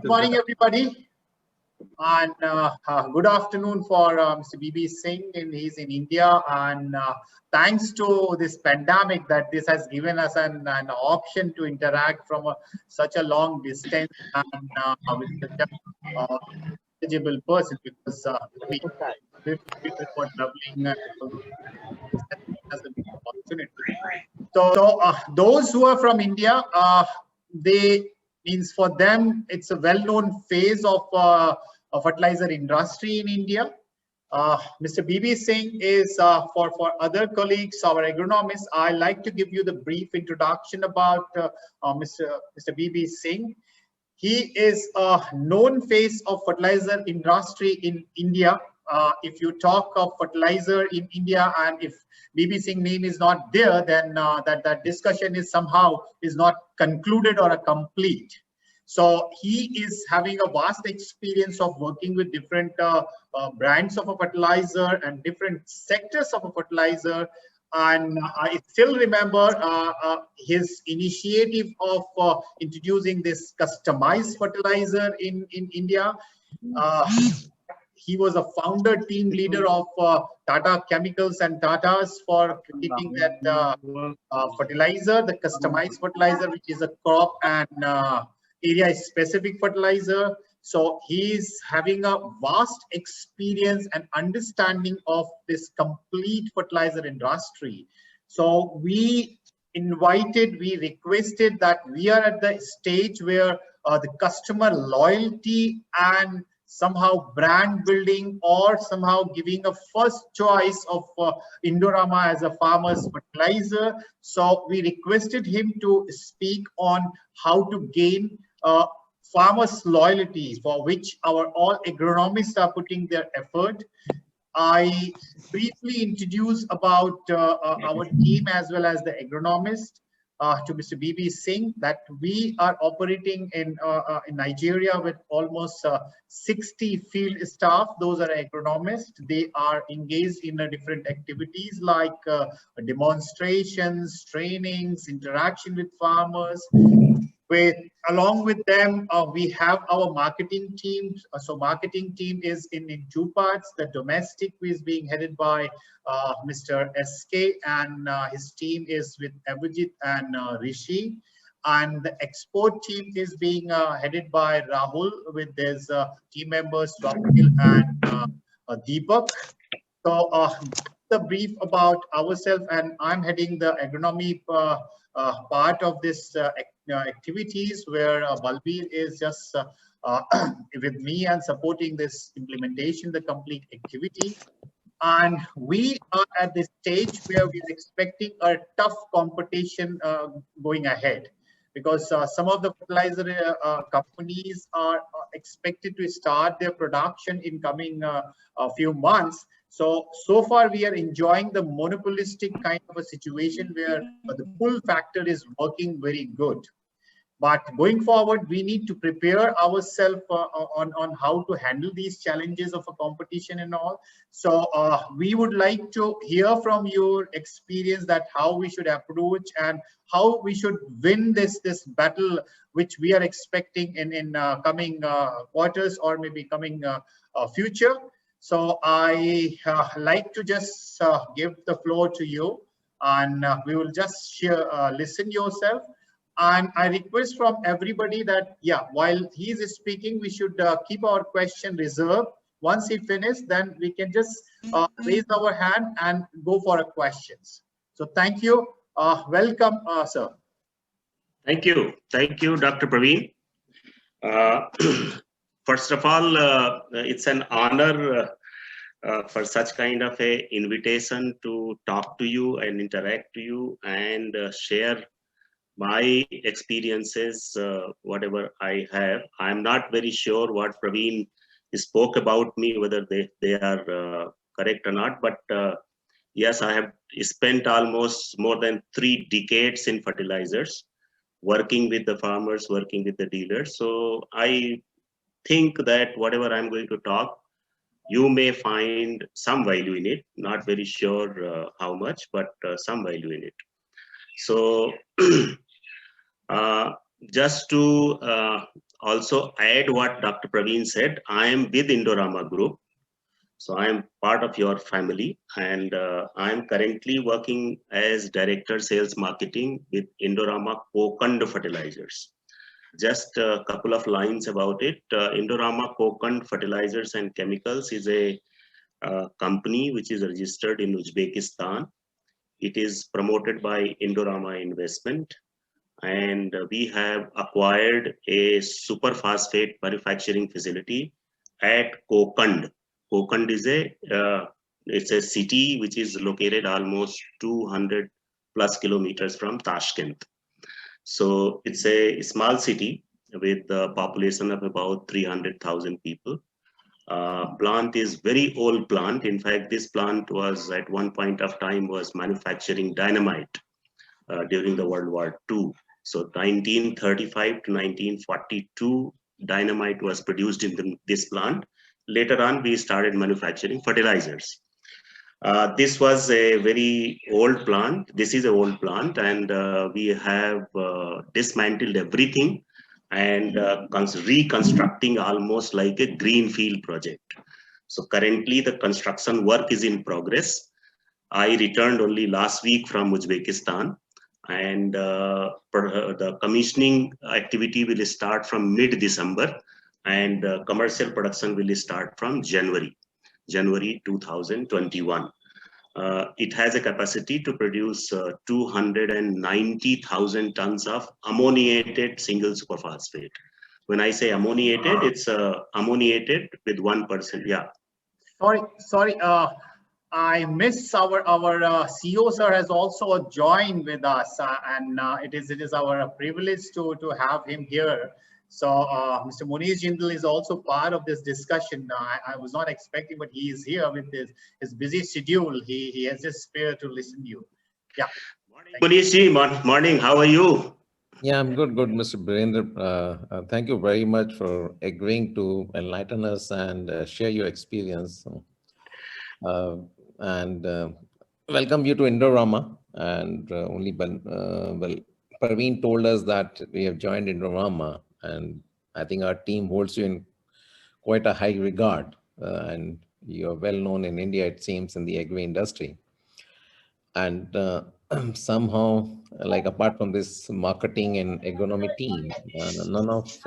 Good morning, everybody, and good afternoon for Mr. BB Singh. He's in India, and thanks to this pandemic, that this has given us an option to interact from such a long distance and with such a eligible person, because we were traveling as an opportunity. So those who are from India, they means for them it's a well-known phase of fertilizer industry in India. Mr. BB Singh is for other colleagues, our agronomists. I like to give you the brief introduction about Mr. BB Singh. He is a known face of fertilizer industry in India. If you talk of fertilizer in India, and if BB Singh name is not there, then that discussion is somehow is not concluded or a complete. So he is having a vast experience of working with different brands of a fertilizer and different sectors of a fertilizer. And I still remember his initiative of introducing this customized fertilizer in India. He was a founder team leader of Tata Chemicals and Tata's for creating that fertilizer, the customized fertilizer, which is a crop and area specific fertilizer. So he's having a vast experience and understanding of this complete fertilizer industry. So we requested that we are at the stage where the customer loyalty and somehow brand building, or somehow giving a first choice of Indorama as a farmer's fertilizer. So we requested him to speak on how to gain farmers' loyalty, for which our all agronomists are putting their effort. I briefly introduce about our team as well as the agronomist to Mr. BB Singh, that we are operating in Nigeria with almost 60 field staff. Those are agronomists. They are engaged in different activities like demonstrations, trainings, interaction with farmers. Along with them, we have our marketing team. So marketing team is in two parts. The domestic is being headed by Mr. SK, and his team is with Avijit and Rishi. And the export team is being headed by Rahul with his team members, Swapnil and Deepak. So the brief about ourselves, and I'm heading the agronomy part of this activities, where Balbir is just with me and supporting this implementation, the complete activity. And we are at this stage where we're expecting a tough competition going ahead, because some of the fertilizer companies are expected to start their production in coming a few months. So far we are enjoying the monopolistic kind of a situation where the pull factor is working very good. But going forward, we need to prepare ourselves on how to handle these challenges of a competition and all. So we would like to hear from your experience, that how we should approach and how we should win this battle, which we are expecting in coming quarters, or maybe coming future. So I like to just give the floor to you, and we will just listen yourself. And I request from everybody that, yeah, while he is speaking, we should keep our question reserved. Once he finishes, then we can just raise our hand and go for a questions. So thank you. Welcome, sir. Thank you, Dr. Praveen. First of all, it's an honor for such kind of a invitation to talk to you and interact to you and share my experiences, whatever I have. I'm not very sure what Praveen spoke about me, whether they are correct or not, but yes, I have spent almost more than 3 decades in fertilizers, working with the farmers, working with the dealers. So I think that whatever I'm going to talk, you may find some value in it. Not very sure how much, but some value in it. So just to also add what Dr. Praveen said. I am with Indorama Group. So I am part of your family, and I am currently working as Director Sales Marketing with Indorama Kokand Fertilizers. Just a couple of lines about it. Indorama Kokand Fertilizers and Chemicals is a company which is registered in Uzbekistan. It is promoted by Indorama Investment, and we have acquired a superphosphate manufacturing facility at Kokand. Kokand is it's a city which is located almost 200 plus kilometers from Tashkent. So it's a small city with a population of about 300,000 people. Plant is very old plant. In fact, this plant was at one point of time was manufacturing dynamite during the World War II. So 1935 to 1942, dynamite was produced in this plant. Later on, we started manufacturing fertilizers. This was a very old plant. This is an old plant, and we have dismantled everything and reconstructing almost like a greenfield project. So currently the construction work is in progress. I returned only last week from Uzbekistan, and the commissioning activity will start from mid-December, and commercial production will start from January 2021. It has a capacity to produce 290,000 tons of ammoniated single superphosphate. When I say ammoniated, it's ammoniated with 1%. Yeah. Sorry. I miss our CEO sir has also joined with us, and it is our privilege to have him here. So Mr. Munish Jindal is also part of this discussion. I was not expecting, but he is here with his busy schedule. He has just spare to listen to you. Yeah. Morning, Munish ji. Morning. How are you? Yeah, I'm good, Mr. Birendra. Thank you very much for agreeing to enlighten us and share your experience. And welcome you to Indorama. And well, Praveen told us that we have joined Indorama, and I think our team holds you in quite a high regard. And you're well known in India, it seems, in the agri industry. And somehow, like apart from this marketing and agronomy team, none of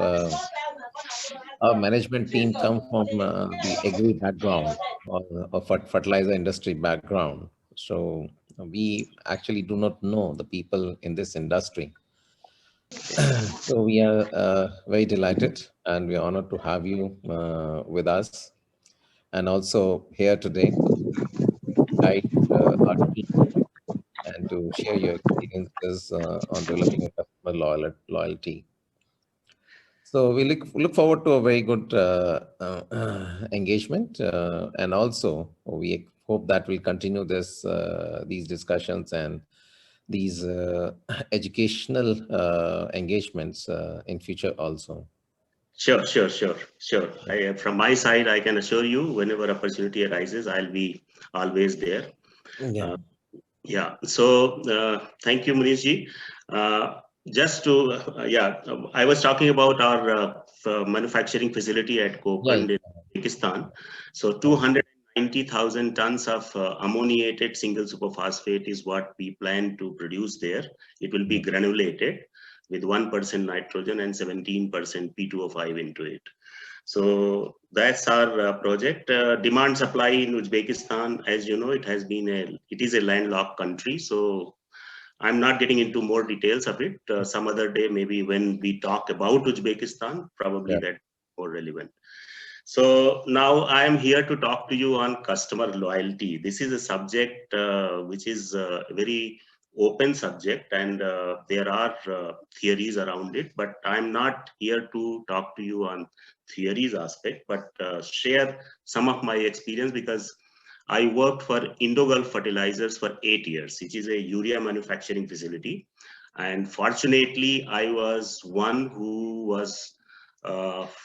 our management team come from the agri background or fertilizer industry background. So we actually do not know the people in this industry. So we are very delighted and we are honored to have you with us, and also here today to guide our team and to share your experiences on developing a customer loyalty. So we look forward to a very good engagement, and also we hope that we'll continue these discussions and these educational engagements in future also. Sure. From my side, I can assure you, whenever opportunity arises, I'll be always there. Yeah. Yeah. So thank you, Munish ji. Just to, I was talking about our manufacturing facility at Kokand in Uzbekistan. So 290,000 tons of ammoniated single superphosphate is what we plan to produce there. It will be granulated with 1% nitrogen and 17% P2O5 into it. So that's our project. Demand supply in Uzbekistan, as you know, it is a landlocked country. So I'm not getting into more details of it. Some other day, maybe when we talk about Uzbekistan, probably that's more relevant. So now I'm here to talk to you on customer loyalty. This is a subject which is a very open subject, and there are theories around it, but I'm not here to talk to you on theories aspect, but share some of my experience, because I worked for Indogulf Fertilizers for 8 years, which is a urea manufacturing facility. And fortunately, I was one who was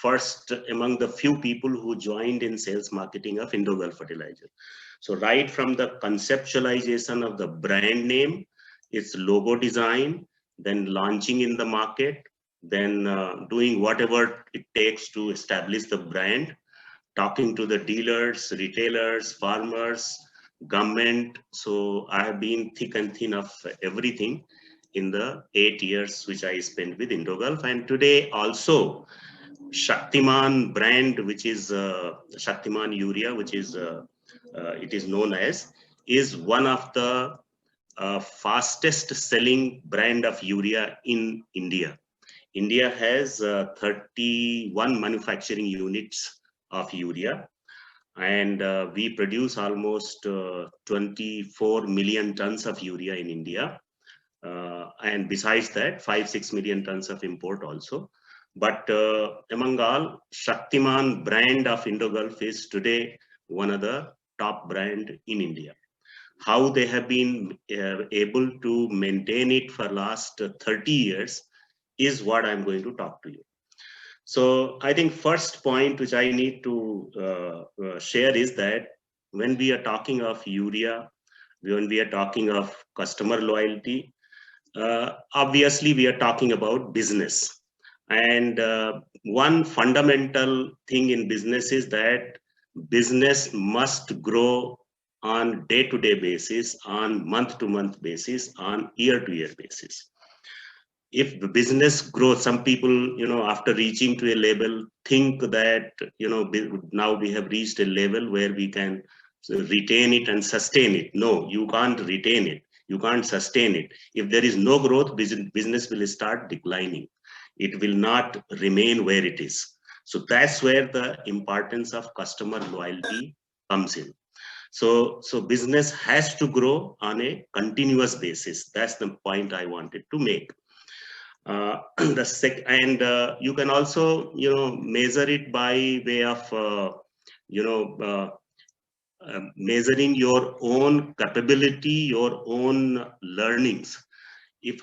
first among the few people who joined in sales marketing of Indogulf Fertilizer. So right from the conceptualization of the brand name, its logo design, then launching in the market, then doing whatever it takes to establish the brand, talking to the dealers, retailers, farmers, government. So I have been thick and thin of everything in the 8 years which I spent with Indogulf. And today also Shaktiman brand, which is Shaktiman Urea, which is it is known as, is one of the fastest selling brand of urea in India. India has 31 manufacturing units of urea, and we produce almost 24 million tons of urea in India. And besides that, 5-6 million tons of import also. But among all, Shaktiman brand of Indogulf is today one of the top brand in India. How they have been able to maintain it for last 30 years is what I'm going to talk to you. So I think first point which I need to share is that when we are talking of urea, when we are talking of customer loyalty, obviously we are talking about business. And one fundamental thing in business is that business must grow on day-to-day basis, on month-to-month basis, on year-to-year basis. If the business grows, some people, after reaching to a level, think that, now we have reached a level where we can retain it and sustain it. No, you can't retain it. You can't sustain it. If there is no growth, business will start declining. It will not remain where it is. So that's where the importance of customer loyalty comes in. So business has to grow on a continuous basis. That's the point I wanted to make. You can also measure it by way of measuring your own capability, your own learnings. If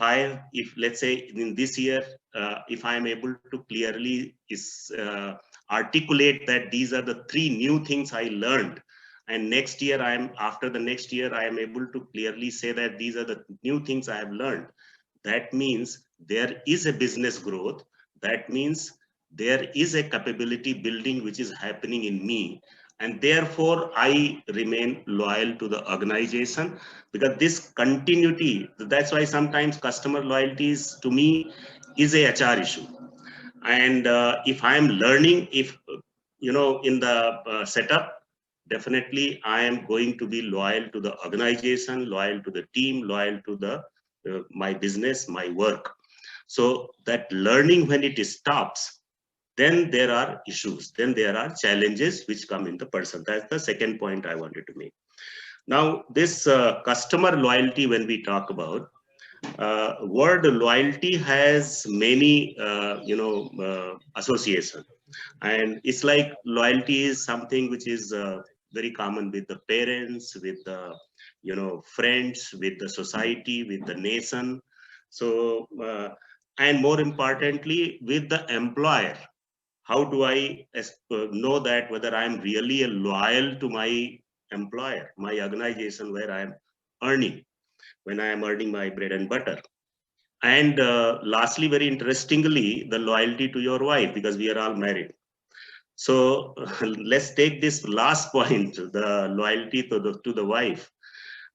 let's say in this year, if I am able to clearly articulate that these are the 3 new things I learned, and next year after the next year I am able to clearly say that these are the new things I have learned, that means there is a business growth. That means there is a capability building which is happening in me, and therefore I remain loyal to the organization, because this continuity, that's why sometimes customer loyalties to me is a HR issue. And if I am learning, if in the setup, definitely I am going to be loyal to the organization, loyal to the team, loyal to the my business, my work. So that learning, when it stops, then there are issues, then there are challenges which come in the person. That's the second point I wanted to make. Now, this customer loyalty, when we talk about, word loyalty has many, association. And it's like loyalty is something which is very common with the parents, with the, friends, with the society, with the nation. So, and more importantly, with the employer. How do I know that whether I'm really loyal to my employer, my organization where I'm earning, when I am earning my bread and butter? And lastly, very interestingly, the loyalty to your wife, because we are all married. So let's take this last point, the loyalty to the wife.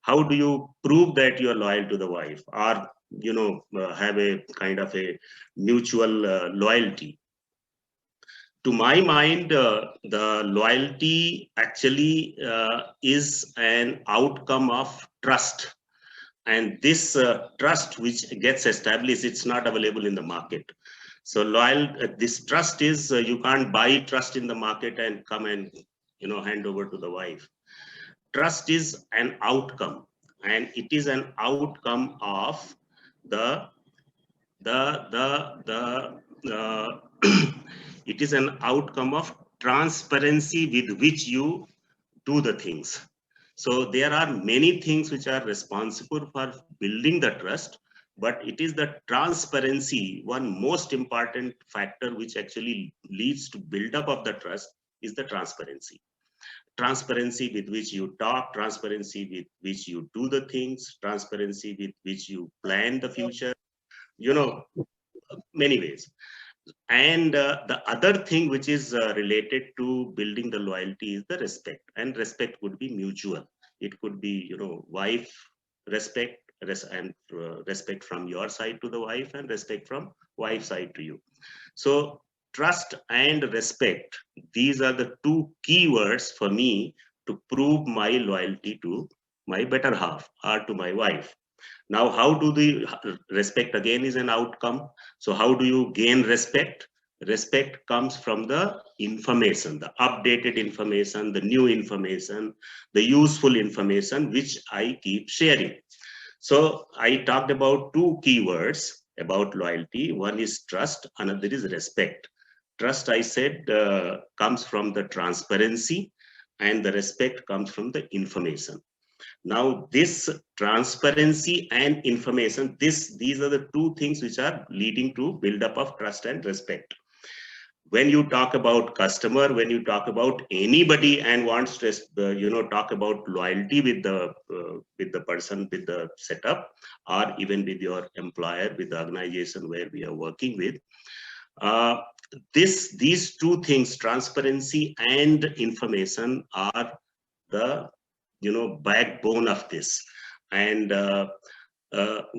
How do you prove that you are loyal to the wife, or have a kind of a mutual loyalty? To my mind, the loyalty actually is an outcome of trust. And this trust which gets established, it's not available in the market. So this trust is, you can't buy trust in the market and come and hand over to the wife. Trust is an outcome, and it is an outcome of the it is an outcome of transparency with which you do the things. So there are many things which are responsible for building the trust, but it is the transparency, one most important factor which actually leads to build up of the trust, is the transparency. Transparency with which you talk, transparency with which you do the things, transparency with which you plan the future. many ways. And the other thing which is related to building the loyalty is the respect, and respect would be mutual. It could be, wife respect, respect from your side to the wife, and respect from wife side to you. So trust and respect, these are the two key words for me to prove my loyalty to my better half or to my wife. Now, how do the respect again is an outcome? So how do you gain respect? Respect comes from the information, the updated information, the new information, the useful information, which I keep sharing. So I talked about two keywords about loyalty. One is trust, another is respect. Trust, I said, comes from the transparency, and the respect comes from the information. Now, this transparency and information, these are the two things which are leading to build-up of trust and respect. When you talk about customer, when you talk about anybody and wants to, talk about loyalty with the person, with the setup, or even with your employer, with the organization where we are working with, these two things, transparency and information, are the backbone of this. And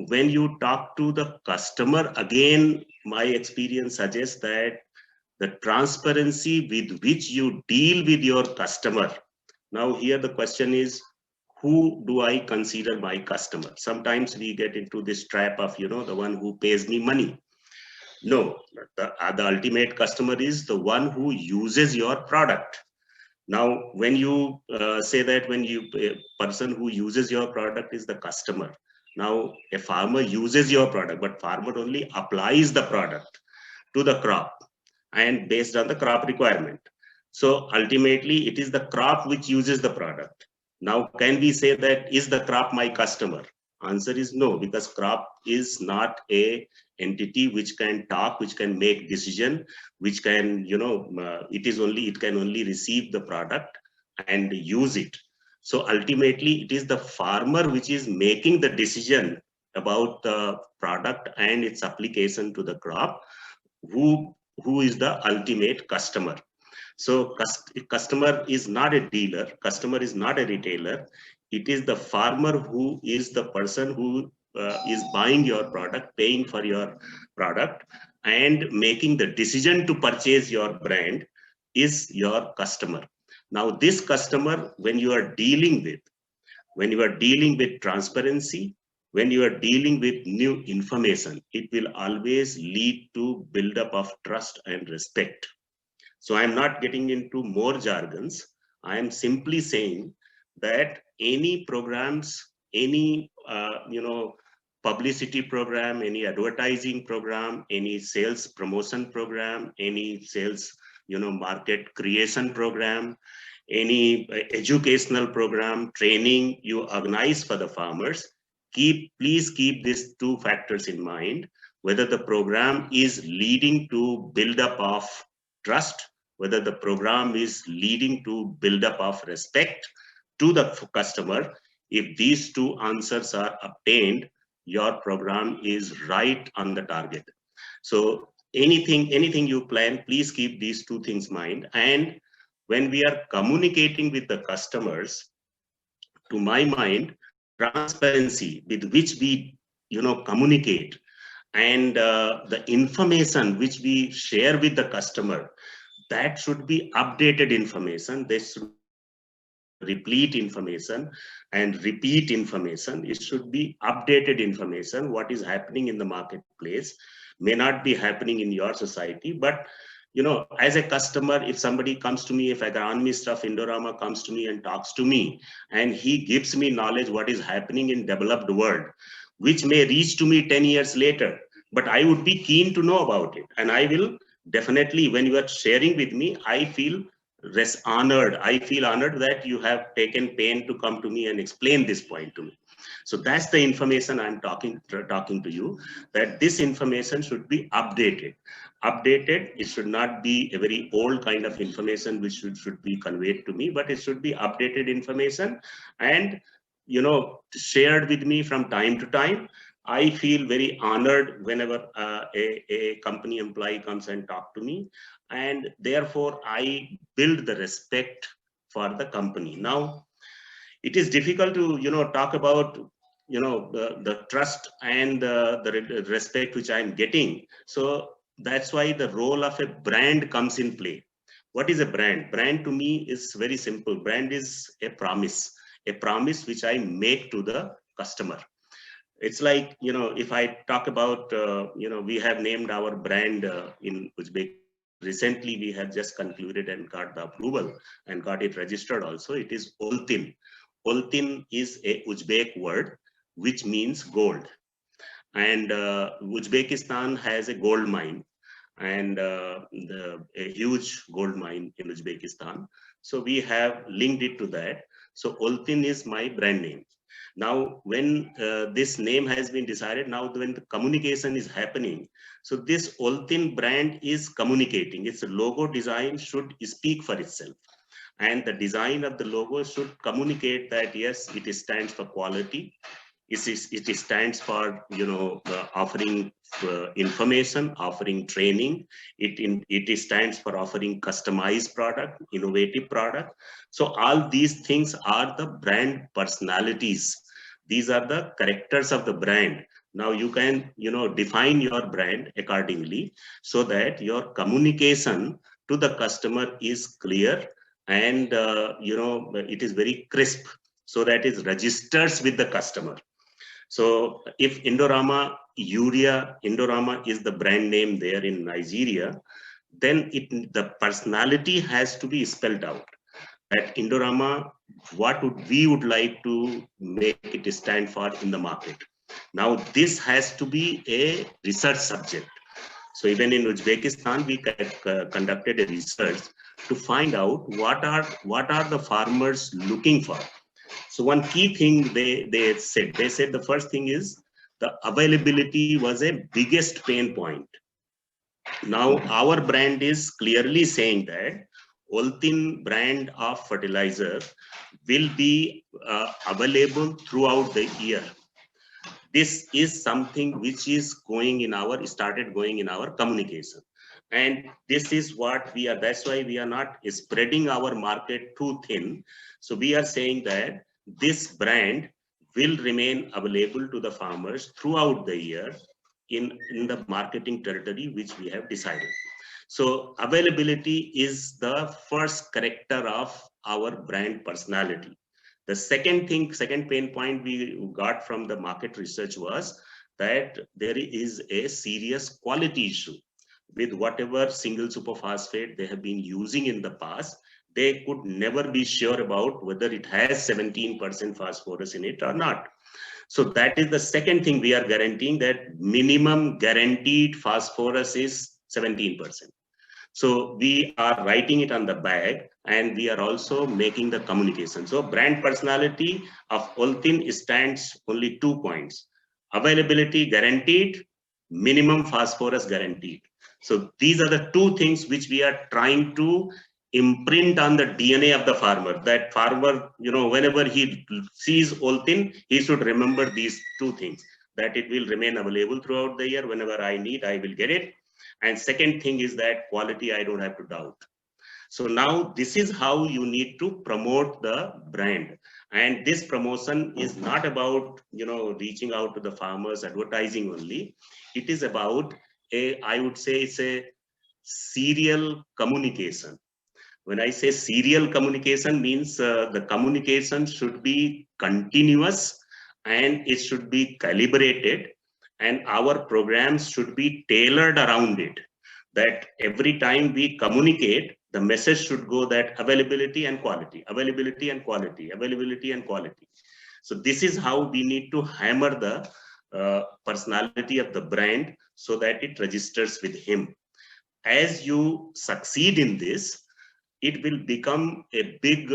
when you talk to the customer, again, my experience suggests that the transparency with which you deal with your customer. Now here the question is, who do I consider my customer? Sometimes we get into this trap of, the one who pays me money. No, the ultimate customer is the one who uses your product. Now, when you say that a person who uses your product is the customer. Now, a farmer uses your product, but farmer only applies the product to the crop and based on the crop requirement. So ultimately, it is the crop which uses the product. Now, can we say that is the crop my customer? Answer is no, because crop is not a entity which can talk, which can make decision, which can, it can only receive the product and use it. So ultimately, it is the farmer which is making the decision about the product and its application to the crop, who is the ultimate customer. So customer is not a dealer, customer is not a retailer. It is the farmer who is the person who is buying your product, paying for your product, and making the decision to purchase your brand is your customer. Now this customer, when you are dealing with transparency, when you are dealing with new information, it will always lead to buildup of trust and respect. So I'm not getting into more jargons. I am simply saying that any programs, any publicity program, any advertising program, any sales promotion program, any sales market creation program, any educational program, training you organize for the farmers, please keep these two factors in mind: whether the program is leading to build-up of trust, whether the program is leading to build-up of respect to the customer. If these two answers are obtained, your program is right on the target. So anything you plan, please keep these two things in mind. And when we are communicating with the customers, to my mind, transparency with which we communicate, and the information which we share with the customer, that should be updated information. This should replete information and repeat information. It should be updated information. What is happening in the marketplace may not be happening in your society, but as a customer, if somebody comes to me, if agronomist of Indorama comes to me and talks to me, and he gives me knowledge what is happening in developed world, which may reach to me 10 years later, but I would be keen to know about it. And I will definitely, when you are sharing with me, I feel honored. I feel honored that you have taken pain to come to me and explain this point to me. So that's the information I'm talking to you, that this information should be updated. It should not be a very old kind of information which should be conveyed to me, but it should be updated information and shared with me from time to time. I feel very honored whenever a company employee comes and talk to me, and therefore I build the respect for the company. Now, it is difficult to talk about the trust and the respect which I'm getting. So that's why the role of a brand comes in play. What is a brand? Brand to me is very simple. Brand is a promise which I make to the customer. It's like, if I talk about, we have named our brand in Uzbek. Recently, we have just concluded and got the approval and got it registered also. It is Oltin. Oltin is a Uzbek word, which means gold. And Uzbekistan has a gold mine, and a huge gold mine in Uzbekistan. So we have linked it to that. So Oltin is my brand name. Now, when this name has been decided, now when the communication is happening, so this Oltin brand is communicating. Its logo design should speak for itself. And the design of the logo should communicate that, yes, it stands for quality. It stands for, offering information, offering training. It stands for offering customized product, innovative product. So all these things are the brand personalities. These are the characters of the brand. Now you can, define your brand accordingly so that your communication to the customer is clear and, it is very crisp, so that it registers with the customer. So if Indorama Urea, Indorama is the brand name there in Nigeria, then the personality has to be spelled out. At Indorama, what we would like to make it stand for in the market. Now this has to be a research subject. So even in Uzbekistan, we conducted a research to find out what are the farmers looking for. So one key thing they said the first thing is the availability was a biggest pain point. Now our brand is clearly saying that Oltin brand of fertilizer will be available throughout the year. This is something which is started going in our communication. And this is what we are, that's why we are not spreading our market too thin. So we are saying that this brand will remain available to the farmers throughout the year in the marketing territory which we have decided. So availability is the first character of our brand personality. The second pain point we got from the market research was that there is a serious quality issue with whatever single superphosphate they have been using in the past. They could never be sure about whether it has 17% phosphorus in it or not. So that is the second thing we are guaranteeing, that minimum guaranteed phosphorus is 17%. So we are writing it on the bag, and we are also making the communication. So brand personality of Oltin stands only 2 points: availability guaranteed, minimum phosphorus guaranteed. So these are the 2 things which we are trying to imprint on the DNA of the farmer. That farmer, whenever he sees Oltin, he should remember these 2 things: that it will remain available throughout the year. Whenever I need, I will get it. And second thing is that quality, I don't have to doubt. So now this is how you need to promote the brand. And this promotion is not about, reaching out to the farmers, advertising only. It is about I would say it's a serial communication. When I say serial communication, means the communication should be continuous and it should be calibrated, and our programs should be tailored around it. That every time we communicate, the message should go that availability and quality, availability and quality, availability and quality. So this is how we need to hammer the personality of the brand so that it registers with him. As you succeed in this, it will become a big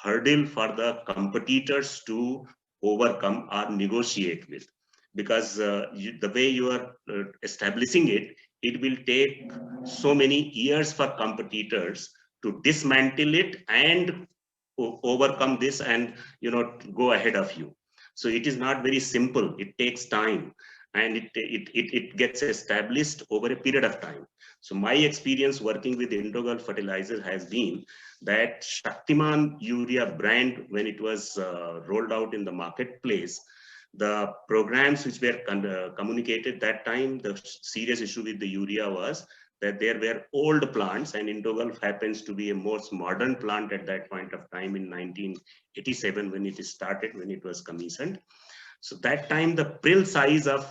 hurdle for the competitors to overcome or negotiate with, because the way you are establishing it, it will take so many years for competitors to dismantle it and overcome this and go ahead of you. So it is not very simple. It takes time, and it gets established over a period of time. So my experience working with Indogulf fertilizer has been that Shaktiman urea brand, when it was rolled out in the marketplace, the programs which were communicated that time, the serious issue with the urea was that there were old plants, and Indogulf happens to be a most modern plant at that point of time in 1987 when it started, when it was commissioned. So that time the prill size of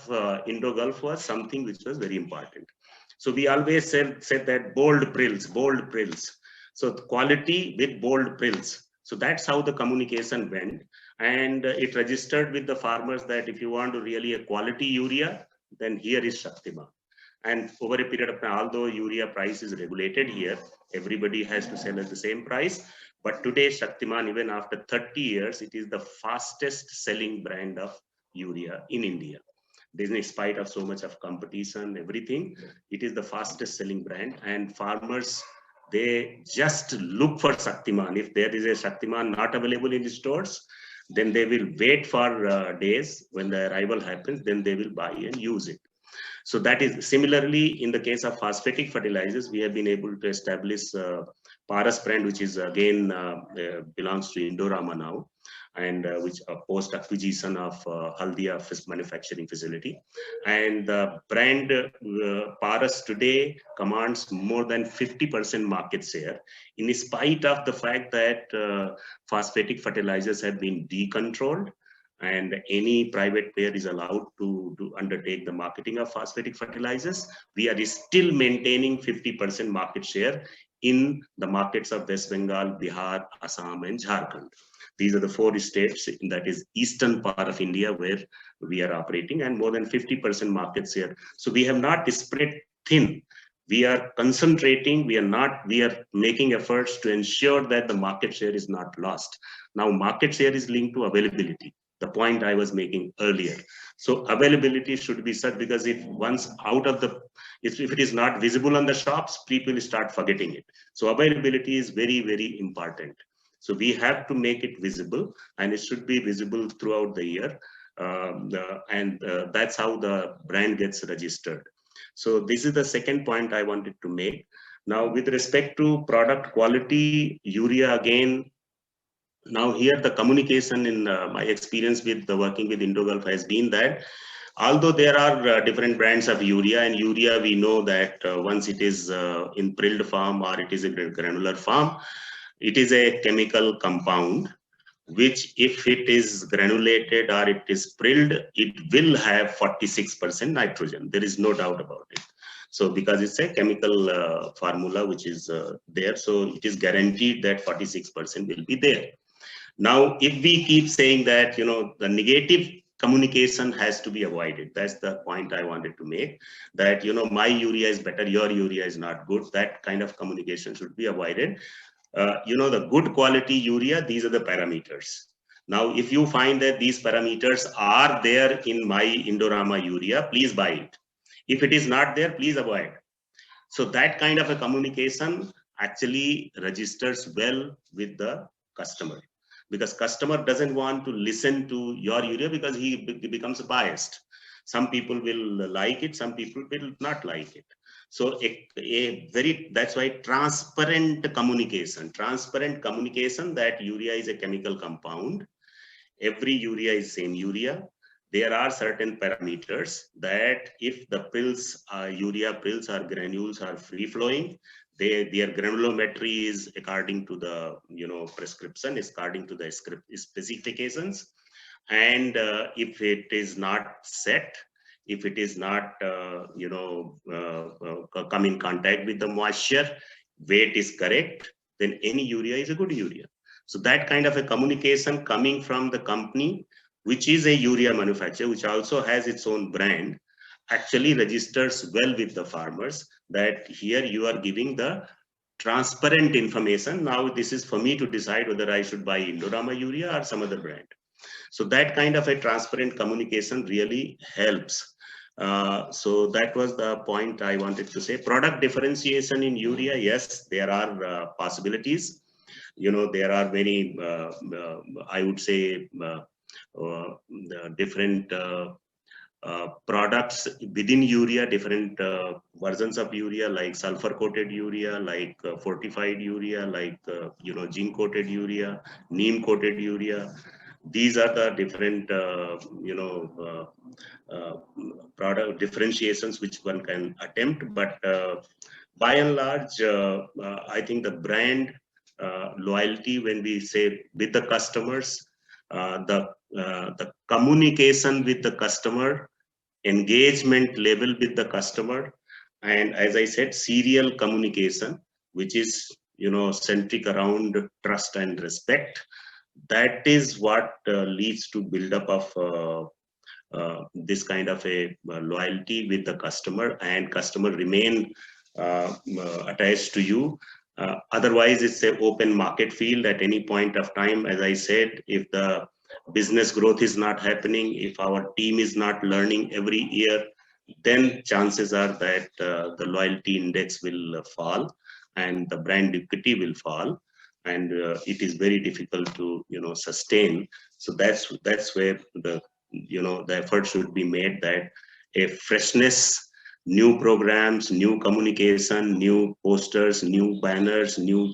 Indogulf was something which was very important. So we always said that bold prills. So quality with bold prills. So that's how the communication went. And it registered with the farmers that if you want to really a quality urea, then here is Shaktiman. And over a period of time, although urea price is regulated here, everybody has to sell at the same price. But today, Shaktiman, even after 30 years, it is the fastest selling brand of urea in India. In spite of so much of competition, everything, it is the fastest selling brand. And farmers, they just look for Shaktiman. If there is a Shaktiman not available in the stores, then they will wait for days. When the arrival happens, then they will buy and use it. So that is similarly in the case of phosphatic fertilizers, we have been able to establish Paras brand, which is again belongs to Indorama now, and which post acquisition of Haldia manufacturing facility. And the brand Paras today commands more than 50% market share, in spite of the fact that phosphatic fertilizers have been decontrolled, and any private player is allowed to undertake the marketing of phosphatic fertilizers. We are still maintaining 50% market share in the markets of West Bengal, Bihar, Assam, and Jharkhand. These are the 4 states, that is eastern part of India, where we are operating, and more than 50% market share. So we have not spread thin. We are concentrating, we are making efforts to ensure that the market share is not lost. Now, market share is linked to availability, the point I was making earlier. So availability should be such, because if once out of the, if it is not visible on the shops, people start forgetting it. So availability is very, very important. So we have to make it visible, and it should be visible throughout the year. That's how the brand gets registered. So this is the second point I wanted to make. Now, with respect to product quality, urea again, now here the communication in my experience with the working with Indogulf has been that although there are different brands of urea, and urea we know that once it is in prilled form or it is a granular form, it is a chemical compound which, if it is granulated or it is prilled, it will have 46% nitrogen. There is no doubt about it. So because it's a chemical formula which is there, so it is guaranteed that 46% will be there. Now, if we keep saying that, the negative communication has to be avoided. That's the point I wanted to make, that, my urea is better, your urea is not good. That kind of communication should be avoided. The good quality urea, these are the parameters. Now, if you find that these parameters are there in my Indorama urea, please buy it. If it is not there, please avoid. So that kind of a communication actually registers well with the customer, because customer doesn't want to listen to your urea because he becomes biased. Some people will like it, some people will not like it. So that's why transparent communication that urea is a chemical compound. Every urea is same urea. There are certain parameters that if the urea pills or granules are free flowing, their granulometry is according to the prescription, is according to the specifications. And if it is not set, if it is not come in contact with the moisture, weight is correct, then any urea is a good urea. So that kind of a communication coming from the company, which is a urea manufacturer, which also has its own brand, actually registers well with the farmers, that here you are giving the transparent information. Now this is for me to decide whether I should buy Indorama urea or some other brand. So that kind of a transparent communication really helps. So that was the point I wanted to say. Product differentiation in urea, yes, there are possibilities. There are many, I would say, the different products within urea, different versions of urea, like sulfur coated urea, like fortified urea, like zinc coated urea, neem coated urea. These are the different product differentiations which one can attempt. But by and large, I think the brand loyalty, when we say with the customers, the communication with the customer, engagement level with the customer, and as I said, serial communication, which is centric around trust and respect. That is what leads to build up of this kind of a loyalty with the customer, and customer remain attached to you. Otherwise, it's an open market field at any point of time. As I said, if the business growth is not happening, if our team is not learning every year, then chances are that the loyalty index will fall and the brand equity will fall, and it is very difficult to sustain. So that's where the the effort should be made, that a freshness, new programs, new communication, new posters, new banners, new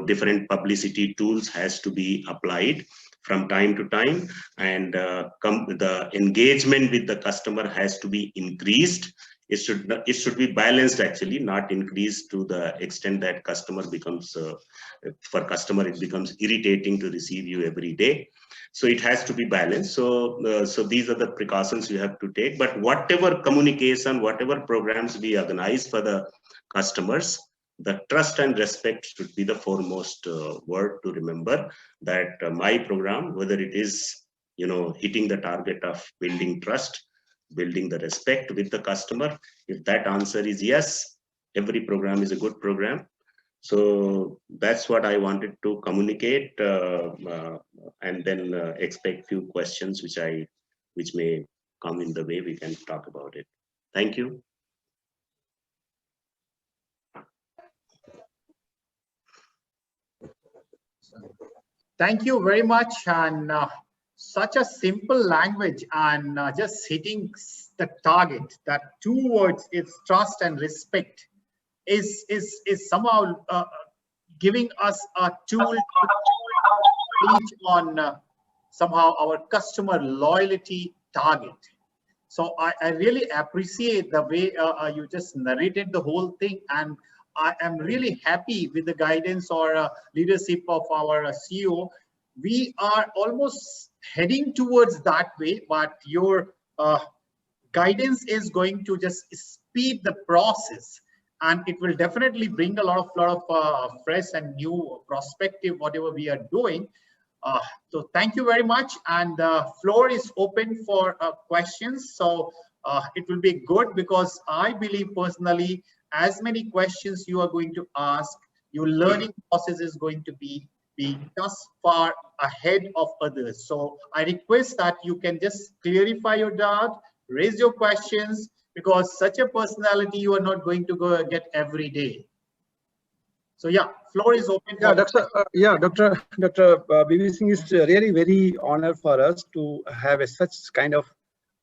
different publicity tools has to be applied from time to time, and the engagement with the customer has to be increased. It should be balanced, actually, not increased to the extent that customer becomes for customer it becomes irritating to receive you every day. So it has to be balanced. So these are the precautions you have to take. But whatever communication, whatever programs we organize for the customers, the trust and respect should be the foremost word to remember. That my program, whether it is hitting the target of building trust, building the respect with the customer, if that answer is yes, every program is a good program. So that's what I wanted to communicate, and then expect few questions which may come in the way. We can talk about it. Thank you. Thank you very much, and such a simple language, and just hitting the target. That two words is trust and respect is somehow giving us a tool to reach on somehow our customer loyalty target. So I really appreciate the way you just narrated the whole thing, and I am really happy with the guidance or leadership of our CEO. We are almost heading towards that way, but your guidance is going to just speed the process, and it will definitely bring a lot of fresh and new perspective whatever we are doing. So thank you very much, and the floor is open for questions. So it will be good, because I believe personally, as many questions you are going to ask, your learning process is going to be just far ahead of others. So I request that you can just clarify your doubt, raise your questions, because such a personality you are not going to go get every day. So yeah, floor is open. Yeah, Dr. BB Singh, is really very honored for us to have such kind of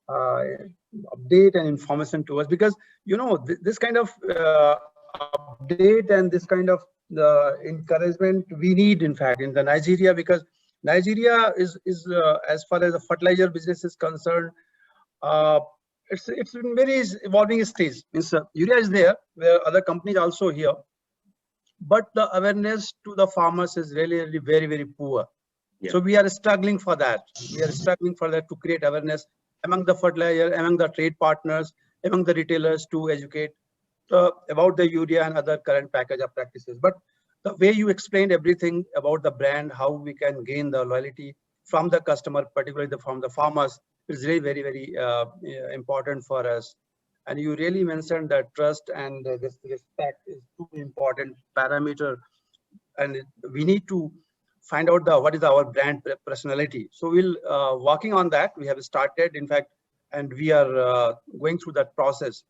update and information to us, because this kind of update and this kind of encouragement we need, in fact, in the Nigeria, because Nigeria is as far as the fertilizer business is concerned, it's in very evolving stage. Means urea is there, where other companies also here, but the awareness to the farmers is really very, very poor. Yeah. So we are struggling for that. We are struggling for that, to create awareness among the fertilizer, among the trade partners, among the retailers, to educate about the urea and other current package of practices. But the way you explained everything about the brand, how we can gain the loyalty from the customer, particularly from the farmers, is really very, very important for us. And you really mentioned that trust and this respect is two important parameter, and we need to find out what is our brand personality. So we'll working on that. We have started, in fact, and we are going through that process.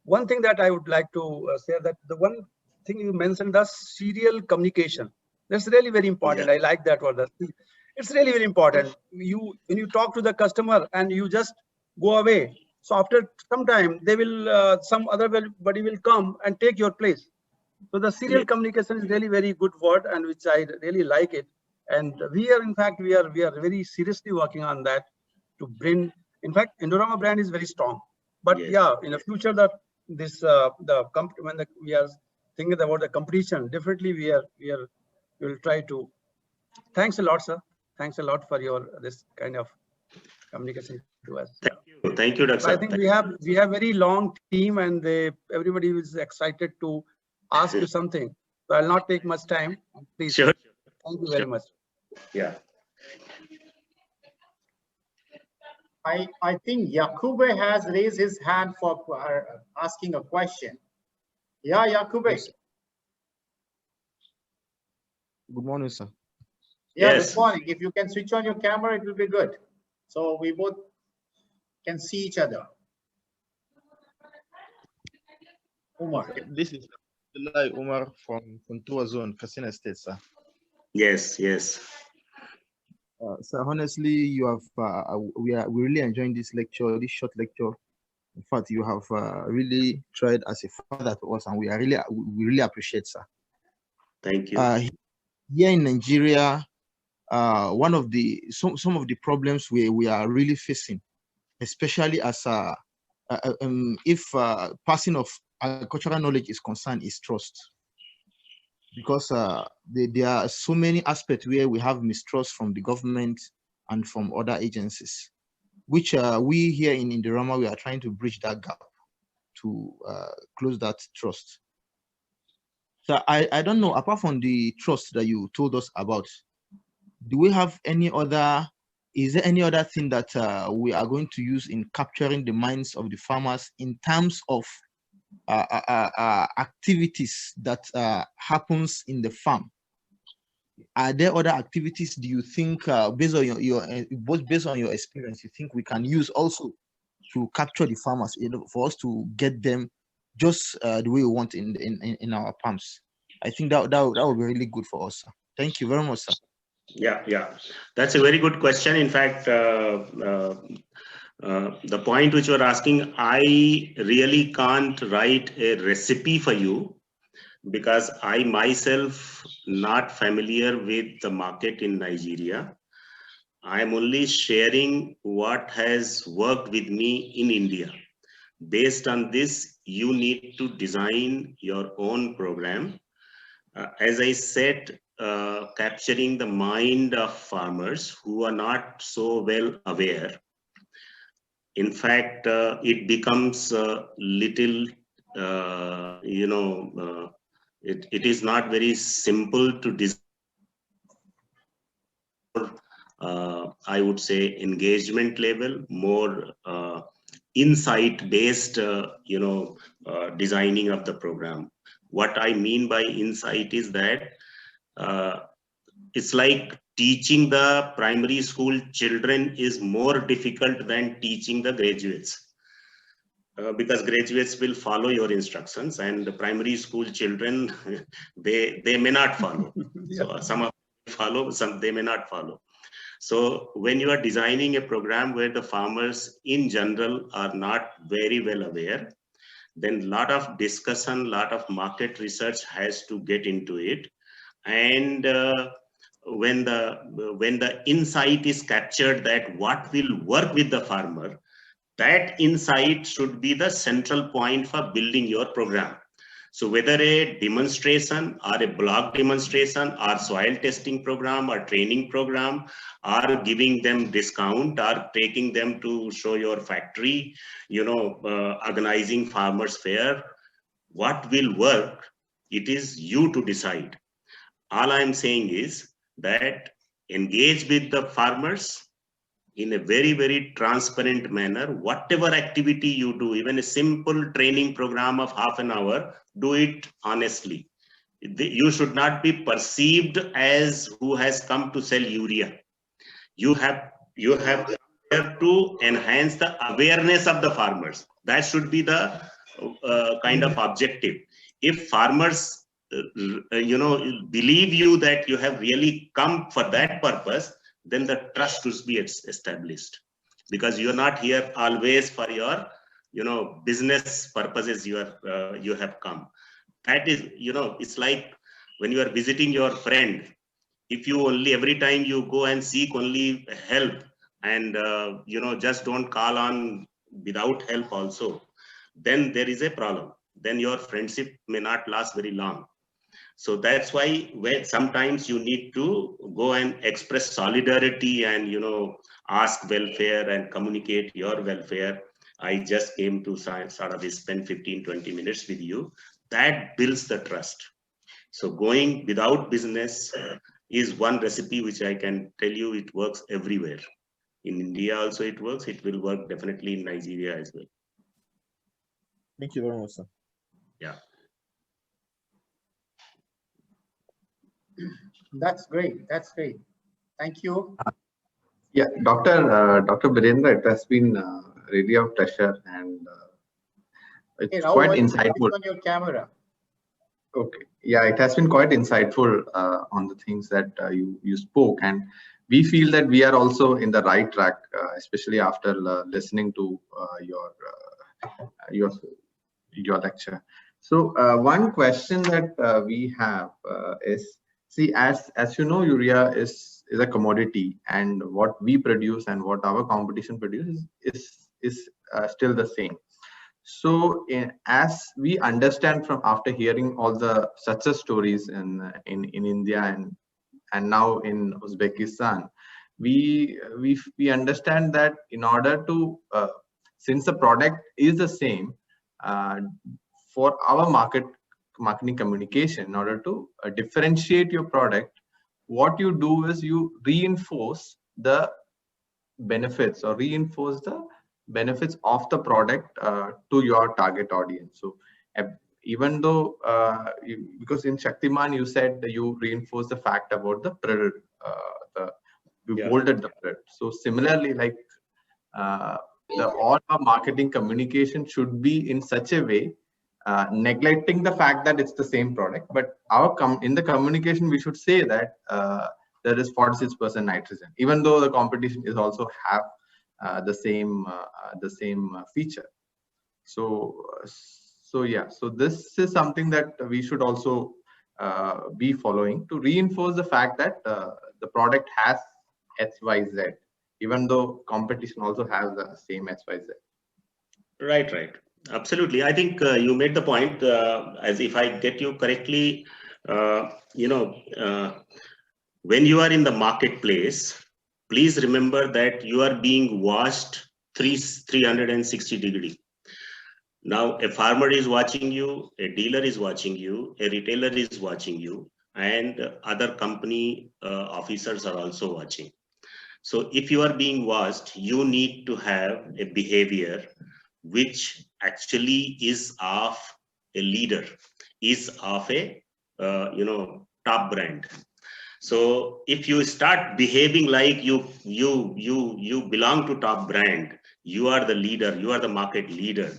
One thing that I would like to say, that the one thing you mentioned, the serial communication, that's really very important. Yeah. I like that word. It's really very important. When you talk to the customer and you just go away, so after some time they will some other buddy will come and take your place. So the serial Yes. communication is really very good word, and which I really like it. And we are, in fact, we are very seriously working on that to bring. In fact, Indorama brand is very strong. But Yes. yeah, in the future, that this when we are thinking about the competition, definitely we will try to. Thanks a lot, sir. Thanks a lot for your this kind of communication to us. Yeah. Thank you, So I Doctor. think we have very long team, and everybody is excited to ask you something. So I'll not take much time. Please. Sure. Thank you very much. Yeah. I think Yakube has raised his hand for asking a question. Yeah, Yakube. Yes. Good morning, sir. Yeah, Yes. good morning. If you can switch on your camera, it will be good. So we both can see each other. Umar. This is Abdullah Umar from Tua Zone, Katsina State, sir. Yes. Yes. Sir, honestly, you have we're really enjoying this lecture, this short lecture. In fact, you have really tried as a father to us, and we really appreciate, sir. Thank you. Here in Nigeria, one of some of the problems we are really facing, especially as if passing of agricultural knowledge is concerned, is trust. Because there are so many aspects where we have mistrust from the government and from other agencies, which we here in Indorama, we are trying to bridge that gap to close that trust. So I don't know, apart from the trust that you told us about, do we have any other, is there any other thing that we are going to use in capturing the minds of the farmers in terms of activities that happens in the farm? Are there other activities, do you think, based on based on your experience, you think we can use also to capture the farmers, for us to get them just the way we want in our farms? I think that would be really good for us, sir. Thank you very much, sir. Yeah. That's a very good question. In fact, the point which you're asking, I really can't write a recipe for you, because I myself not familiar with the market in Nigeria. I'm only sharing what has worked with me in India. Based on this, you need to design your own program. As I said, capturing the mind of farmers who are not so well aware. In fact, it becomes a little, it is not very simple to design. I would say engagement level, more insight based, designing of the program. What I mean by insight is that it's like teaching the primary school children is more difficult than teaching the graduates. Because graduates will follow your instructions, and the primary school children, they may not follow. Yeah. So some of them follow, some they may not follow. So when you are designing a program where the farmers in general are not very well aware, then a lot of discussion, lot of market research has to get into it. And when the insight is captured that what will work with the farmer, that insight should be the central point for building your program. So whether a demonstration or a block demonstration or soil testing program or training program, or giving them discount or taking them to show your factory, organizing farmers fair, what will work, it is you to decide. All I am saying is that engage with the farmers in a very, very transparent manner. Whatever activity you do, even a simple training program of half an hour, do it honestly. You should not be perceived as who has come to sell urea. You have to enhance the awareness of the farmers. That should be the kind of objective. If farmers believe you that you have really come for that purpose, then the trust should be established, because you are not here always for your, business purposes. You have come. That is, it's like when you are visiting your friend. If you only every time you go and seek only help, and just don't call on without help also, then there is a problem. Then your friendship may not last very long. So that's why when sometimes you need to go and express solidarity and ask welfare and communicate your welfare. I just came to sort of spend 15-20 minutes with you. That builds the trust. So going without business is one recipe which I can tell you it works everywhere. In India also it works. It will work definitely in Nigeria as well. Thank you very much, sir. Yeah. That's great. That's great. Thank you. Yeah, Dr. Birendra, it has been really a pleasure, and it's Hey, Rahul, quite why don't you insightful. switch on your camera? Okay, yeah, it has been quite insightful on the things that you spoke, and we feel that we are also in the right track, especially after listening to your lecture. So one question that we have is, see, as you know, urea is a commodity, and what we produce and what our competition produces is still the same. So as we understand from after hearing all the success stories in India and now in Uzbekistan, we understand that in order to since the product is the same, for our marketing communication, in order to differentiate your product, what you do is you reinforce the benefits or reinforce the benefits of the product to your target audience. So even though because in Shaktiman you said that you reinforce the fact about the period, you bolded the period. So similarly, like all our marketing communication should be in such a way, neglecting the fact that it's the same product, but in the communication we should say that there is 46% nitrogen, even though the competition is also have the same feature. So yeah, so this is something that we should also be following to reinforce the fact that the product has XYZ, even though competition also has the same XYZ. Right. Absolutely. I think you made the point, as if I get you correctly, when you are in the marketplace, please remember that you are being watched 360 degrees. Now, a farmer is watching you, a dealer is watching you, a retailer is watching you, and other company officers are also watching. So if you are being watched, you need to have a behavior which actually is of a leader, is of a top brand. So if you start behaving like you belong to top brand, you are the leader, you are the market leader,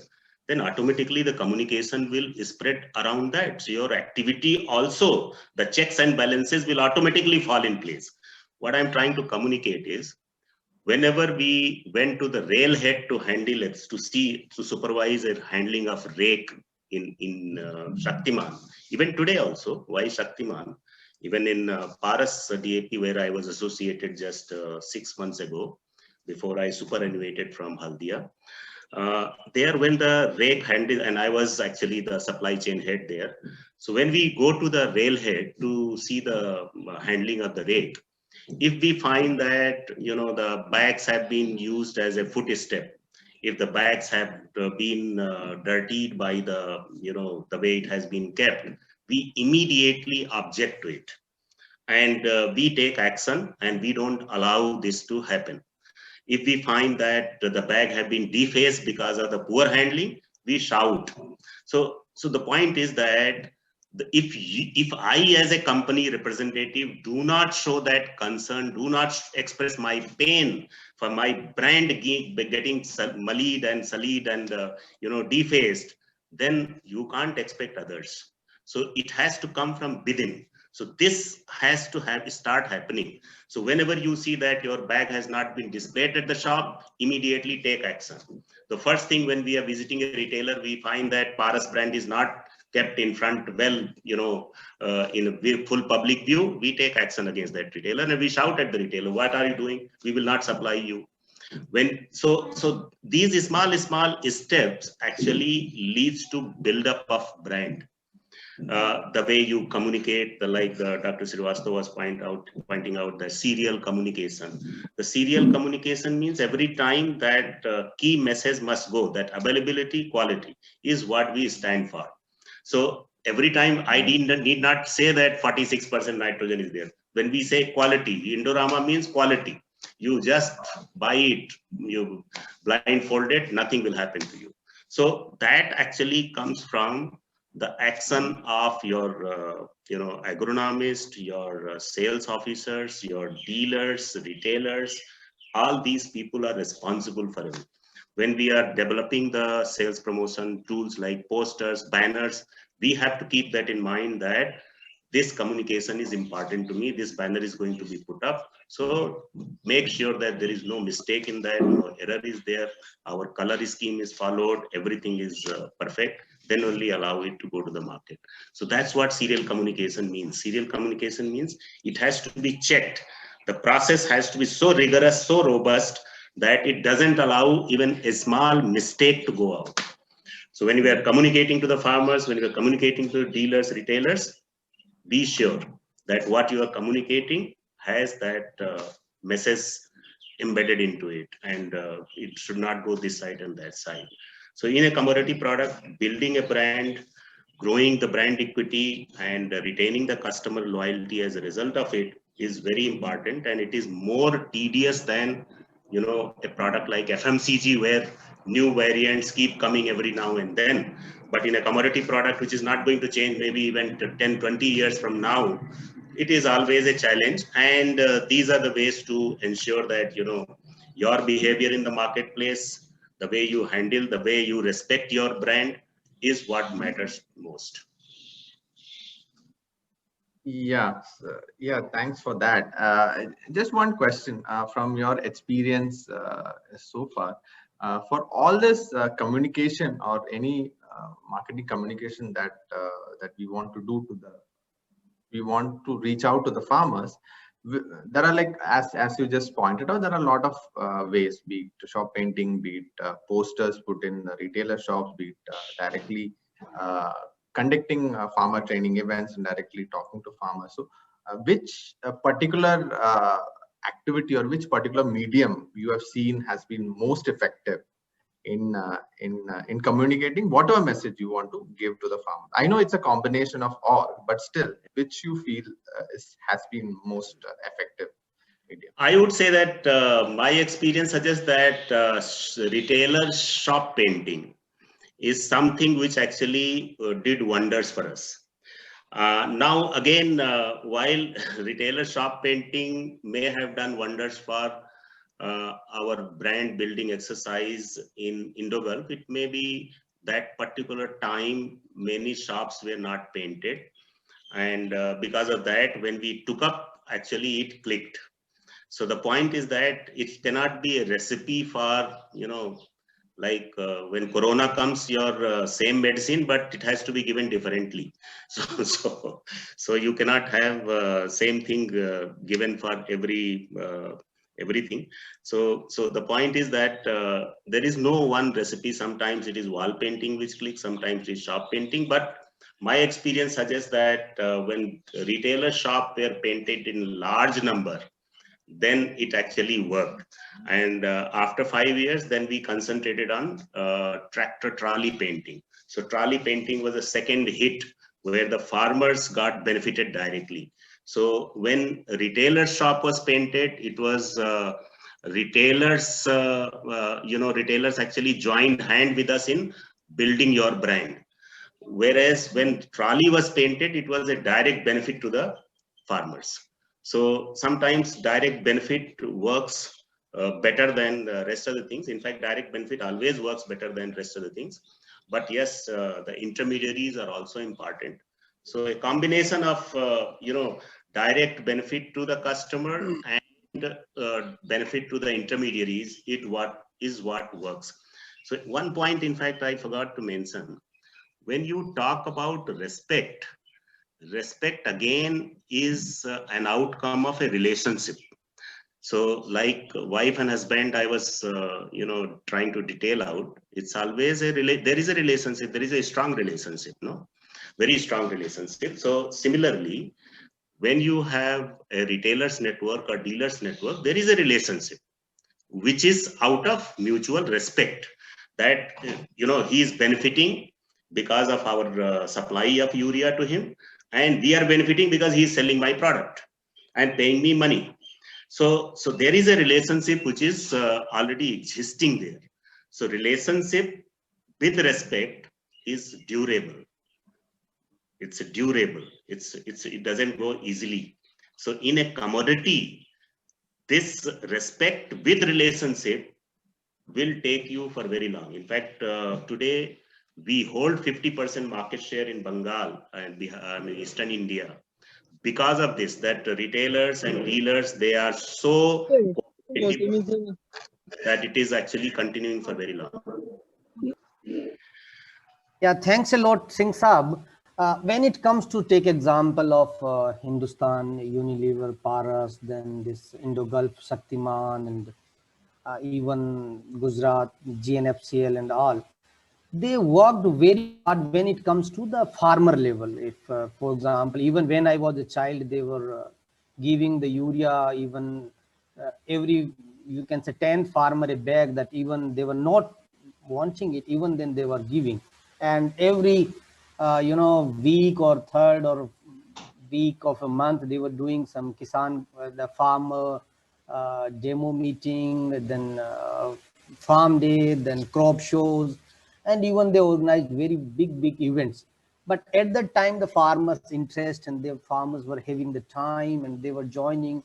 then automatically the communication will spread around that. So your activity also, the checks and balances will automatically fall in place. What I'm trying to communicate is, whenever we went to the railhead to handle it, to supervise a handling of rake in Shaktiman, even today also, why Shaktiman? Even in Paras DAP, where I was associated just 6 months ago, before I superannuated from Haldia, there when the rake handle, and I was actually the supply chain head there. So when we go to the railhead to see the handling of the rake, if we find that the bags have been used as a footstep, if the bags have been dirtied by the the way it has been kept, we immediately object to it, and we take action, and we don't allow this to happen. If we find that the bag have been defaced because of the poor handling, we shout. So the point is that if I as a company representative do not show that concern, do not express my pain for my brand getting muddied and sullied and defaced, then you can't expect others. So it has to come from within. So this has to start happening. So whenever you see that your bag has not been displayed at the shop, immediately take action. The first thing when we are visiting a retailer, we find that Paras brand is not kept in front well, in a full public view, we take action against that retailer and we shout at the retailer, what are you doing? We will not supply you. So these small steps actually leads to build up of brand. The way you communicate, Dr. Srivastava was pointing out the serial communication. The serial communication means every time that key message must go, that availability, quality is what we stand for. So every time I need not say that 46% nitrogen is there. When we say quality, Indorama means quality. You just buy it, you blindfold it, nothing will happen to you. So that actually comes from the action of your agronomist, your sales officers, your dealers, retailers. All these people are responsible for it. When we are developing the sales promotion tools like posters, banners, we have to keep that in mind, that this communication is important to me, this banner is going to be put up. So make sure that there is no mistake in that, no error is there, our color scheme is followed, everything is perfect, then only allow it to go to the market. So that's what serial communication means. Serial communication means it has to be checked. The process has to be so rigorous, so robust, that it doesn't allow even a small mistake to go out. So when we are communicating to the farmers, when we are communicating to dealers, retailers, be sure that what you are communicating has that message embedded into it, and it should not go this side and that side. So in a commodity product, building a brand, growing the brand equity, and retaining the customer loyalty as a result of it is very important, and it is more tedious than a product like FMCG, where new variants keep coming every now and then. But in a commodity product which is not going to change, maybe even 10-20 years from now, it is always a challenge. And these are the ways to ensure that your behavior in the marketplace, the way you handle, the way you respect your brand is what matters most. Yeah, thanks for that. Just one question from your experience so far. For all this communication or any marketing communication that we want to do we want to reach out to the farmers, there are, like, as you just pointed out, there are a lot of ways, be it shop painting, be it posters put in the retailer shops, be it directly conducting farmer training events and directly talking to farmers. So which particular activity or which particular medium you have seen has been most effective in communicating whatever message you want to give to the farmer? I know it's a combination of all, but still, which you feel has been most effective medium? I would say that my experience suggests that retailer shop painting is something which actually did wonders for us. Now again, while retailer shop painting may have done wonders for our brand building exercise in Indo-Gulf, it may be that particular time many shops were not painted, and because of that, when we took up, actually it clicked. So the point is that it cannot be a recipe for like when corona comes, your same medicine, but it has to be given differently. So you cannot have same thing given for everything. So the point is that there is no one recipe. Sometimes it is wall painting which clicks, sometimes it is shop painting. But my experience suggests that when retailer shop were painted in large number, then it actually worked. And after 5 years, then we concentrated on tractor trolley painting. So trolley painting was a second hit where the farmers got benefited directly. So when retailer shop was painted, it was retailers, retailers actually joined hand with us in building your brand. Whereas when trolley was painted, it was a direct benefit to the farmers. So sometimes direct benefit works better than the rest of the things. In fact, direct benefit always works better than rest of the things. But yes, the intermediaries are also important. So a combination of, direct benefit to the customer and benefit to the intermediaries, what works. So one point, in fact, I forgot to mention, when you talk about respect again is an outcome of a relationship. So like wife and husband, I was, trying to detail out, it's always there is a relationship, there is a strong relationship, no? Very strong relationship. So similarly, when you have a retailer's network or dealer's network, there is a relationship which is out of mutual respect, that he is benefiting because of our supply of urea to him, and we are benefiting because he is selling my product and paying me money. So there is a relationship which is already existing there. So relationship with respect is durable. It's durable. It doesn't go easily. So in a commodity, this respect with relationship will take you for very long. In fact, today we hold 50% market share in Bengal and Eastern India because of this, that retailers and dealers, they are so competitive that it is actually continuing for very long. Yeah, thanks a lot, Singh Saab. When it comes to take example of Hindustan, Unilever, Paras, then this Indo-Gulf, Shaktiman, and even Gujarat, GNFCL and all, they worked very hard when it comes to the farmer level. If, for example, even when I was a child, they were giving the urea, even every, you can say 10 farmer a bag, that even they were not wanting it, even then they were giving. And every, week or third or week of a month, they were doing some Kisan, the farmer demo meeting, then farm day, then crop shows, and even they organized very big events. But at that time, the farmers' interest and the farmers were having the time and they were joining.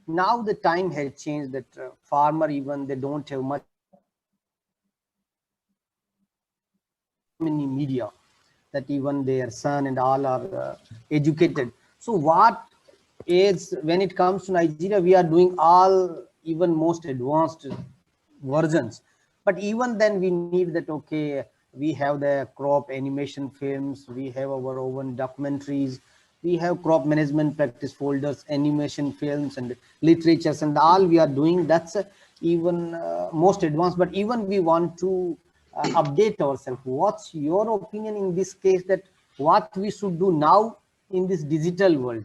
Now the time had changed, that farmer, even they don't have much many media, that even their son and all are educated. So what is, when it comes to Nigeria, we are doing all even most advanced versions, but even then we need that, okay, we have the crop animation films, we have our own documentaries, we have crop management practice folders, animation films and literatures, and all we are doing. That's even most advanced, but even we want to update ourselves. What's your opinion in this case, that what we should do now in this digital world?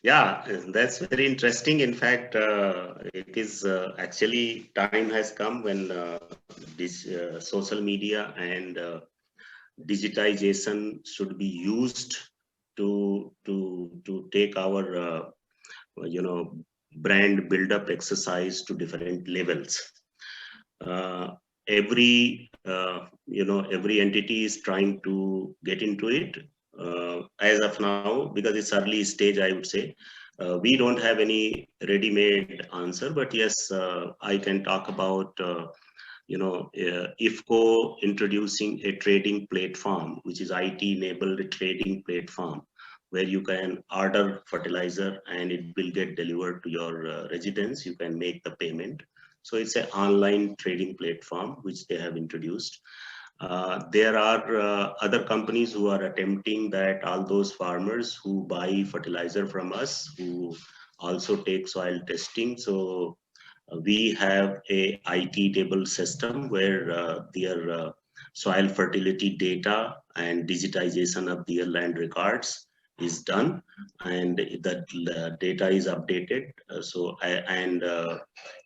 Yeah, that's very interesting. In fact, it is actually time has come when this social media and digitization should be used to take our brand build up exercise to different levels. Every every entity is trying to get into it. As of now, because it's early stage, I would say, we don't have any ready-made answer, but yes, I can talk about, IFCO introducing a trading platform, which is IT-enabled trading platform, where you can order fertilizer and it will get delivered to your residence. You can make the payment. So it's an online trading platform which they have introduced. There are other companies who are attempting that, all those farmers who buy fertilizer from us, who also take soil testing. So we have a IT-enabled system where their soil fertility data and digitization of their land records is done, and the data is updated.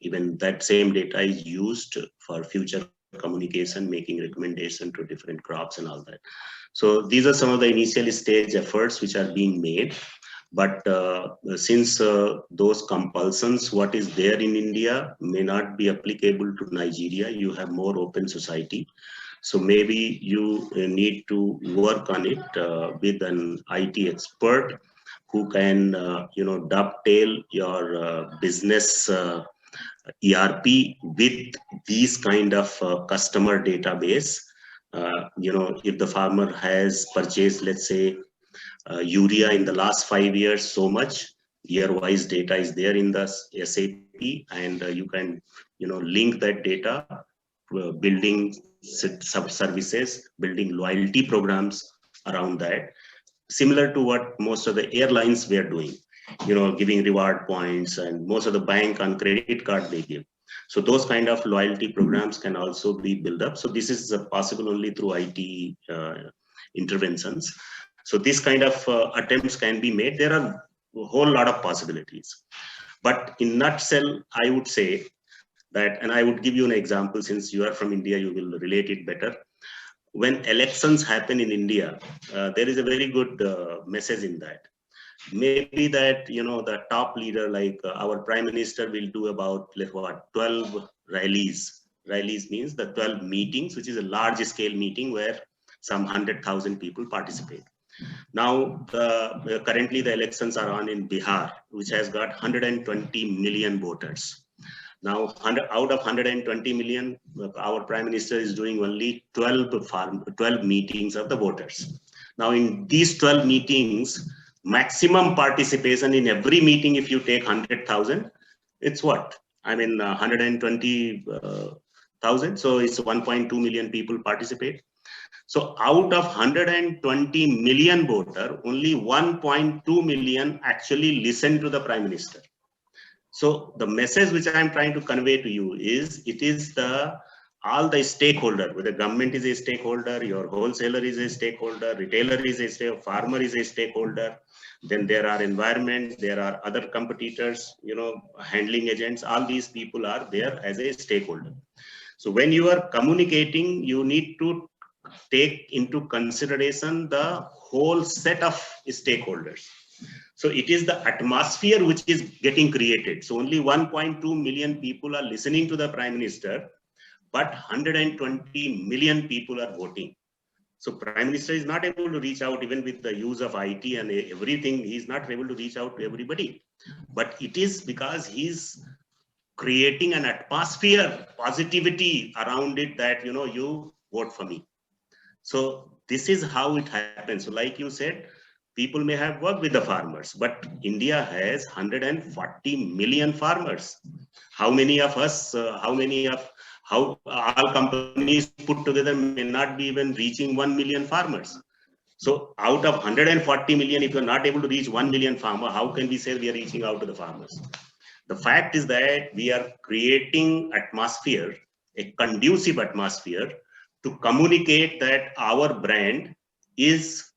Even that same data is used for future communication, making recommendation to different crops and all that. So these are some of the initial stage efforts which are being made. But since those compulsions, what is there in India, may not be applicable to Nigeria, you have more open society. So maybe you need to work on it with an IT expert who can, dovetail your business ERP with these kind of customer database, if the farmer has purchased, let's say, urea in the last 5 years so much, year-wise data is there in the SAP, and you can, link that data, building sub-services, building loyalty programs around that, similar to what most of the airlines were doing, giving reward points, and most of the bank on credit card they give. So those kind of loyalty programs can also be built up. So this is possible only through IT interventions. So this kind of attempts can be made. There are a whole lot of possibilities. But in nutshell, I would say that, and I would give you an example, since you are from India, you will relate it better. When elections happen in India, there is a very good message in that. Maybe that, the top leader, like our prime minister, will do about 12 rallies. Rallies means the 12 meetings, which is a large scale meeting where some 100,000 people participate. Now, currently the elections are on in Bihar, which has got 120 million voters. Now, out of 120 million, our prime minister is doing only 12 meetings of the voters. Now, in these 12 meetings, maximum participation in every meeting, if you take 100,000, it's what? 120,000. So it's 1.2 million people participate. So out of 120 million voter, only 1.2 million actually listen to the prime minister. So the message which I am trying to convey to you is, it is all the stakeholder, whether government is a stakeholder, your wholesaler is a stakeholder, retailer is a stakeholder, farmer is a stakeholder, then there are environment, there are other competitors, handling agents, all these people are there as a stakeholder. So when you are communicating, you need to take into consideration the whole set of stakeholders. So it is the atmosphere which is getting created. So only 1.2 million people are listening to the prime minister, but 120 million people are voting. So prime minister is not able to reach out, even with the use of IT and everything. He's not able to reach out to everybody, but it is because he's creating an atmosphere, positivity around it, that, you vote for me. So this is how it happens. So like you said, people may have worked with the farmers, but India has 140 million farmers. How many of us, how all companies put together may not be even reaching 1 million farmers. So out of 140 million, if you're not able to reach 1 million farmer, how can we say we are reaching out to the farmers? The fact is that we are creating atmosphere, a conducive atmosphere, to communicate that our brand is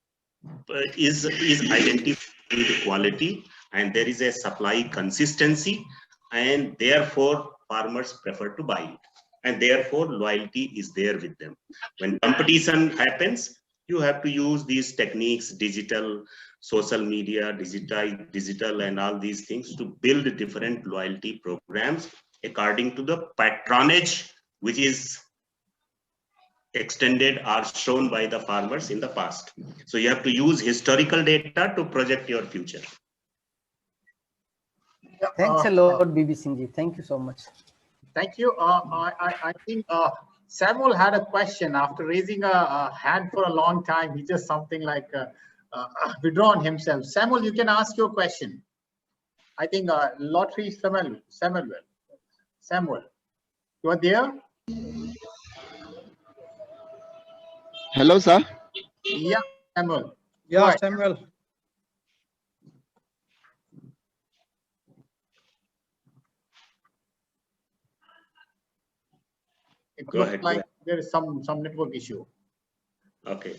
identified with quality, and there is a supply consistency, and therefore farmers prefer to buy it, and therefore loyalty is there with them. When competition happens, you have to use these techniques, digital, social media, digital and all these things, to build different loyalty programs according to the patronage which is extended or shown by the farmers in the past. So you have to use historical data to project your future. Thanks a lot, BB Singh. Thank you so much. Thank you. I think Samuel had a question after raising a hand for a long time. He just something like withdrawn himself. Samuel, you can ask your question. I think Lottery Samuel, you are there? Hello, sir. Yeah, Samuel. Yeah, Samuel. It looks like there is some network issue. Okay.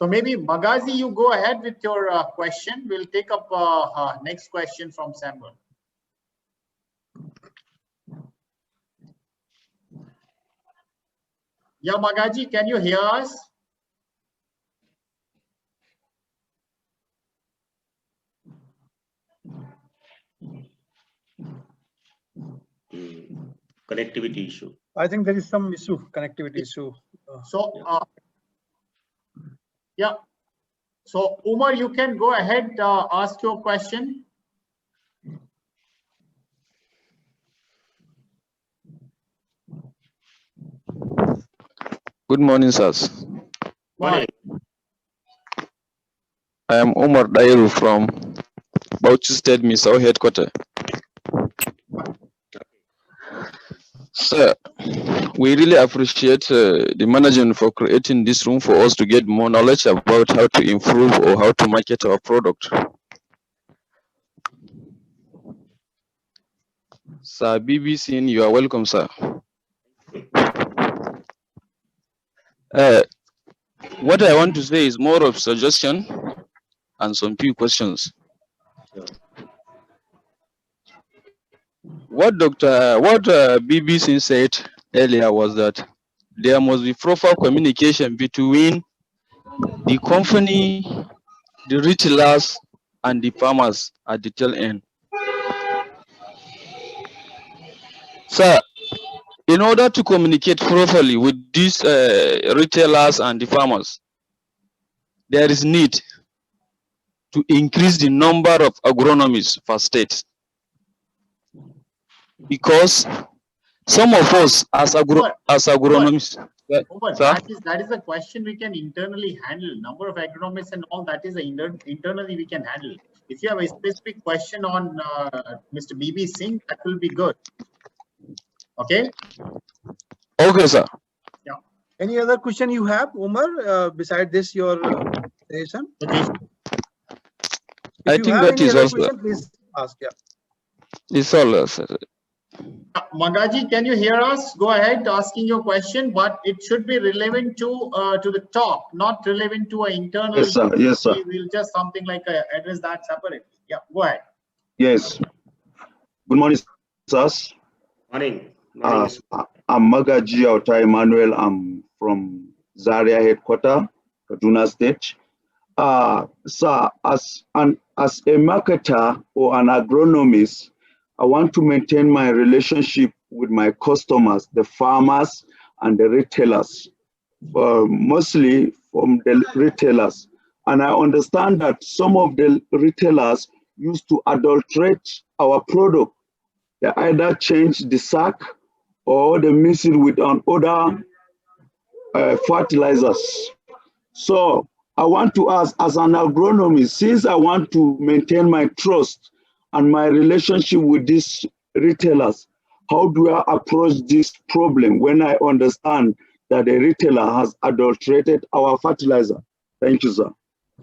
So maybe Magazi, you go ahead with your question. We'll take up next question from Samuel. Yeah, Magaji, can you hear us? Connectivity issue. I think there is some issue, connectivity issue. So, yeah. So, Umar, you can go ahead, ask your question. Good morning, sirs. Why? I am Omar Dairu from Bauchi State Misau headquarters. Sir, we really appreciate the management for creating this room for us to get more knowledge about how to improve or how to market our product. Sir BBC, you are welcome, sir. What I want to say is more of suggestion and some few questions. What BBC said earlier was that there must be proper communication between the company, the retailers, and the farmers at the tail end. Sir, in order to communicate properly with these retailers and the farmers, there is need to increase the number of agronomists per state, because some of us as agronomists, that is a question we can internally handle. Number of agronomists and all that is internally we can handle. If you have a specific question on Mr. BB Singh, that will be good. Okay. Okay, sir. Yeah. Any other question you have, Umar? Beside this, your presentation? I think that is also. Question, please ask. Yeah. It's all, sir. Magaji, can you hear us? Go ahead asking your question, but it should be relevant to the talk, not relevant to an internal. Yes, sir. Yes, sir. We'll just something like address that separately. Yeah, go ahead. Yes. Good morning, sirs. Morning. I'm Magaji Auta Emmanuel. I'm from Zaria headquarters, Kaduna State. Sir, as a marketer or an agronomist, I want to maintain my relationship with my customers, the farmers and the retailers, mostly from the retailers. And I understand that some of the retailers used to adulterate our product. They either change the sack or they mix it with other fertilizers. So I want to ask, as an agronomist, since I want to maintain my trust and my relationship with these retailers, how do I approach this problem when I understand that a retailer has adulterated our fertilizer? Thank you, sir.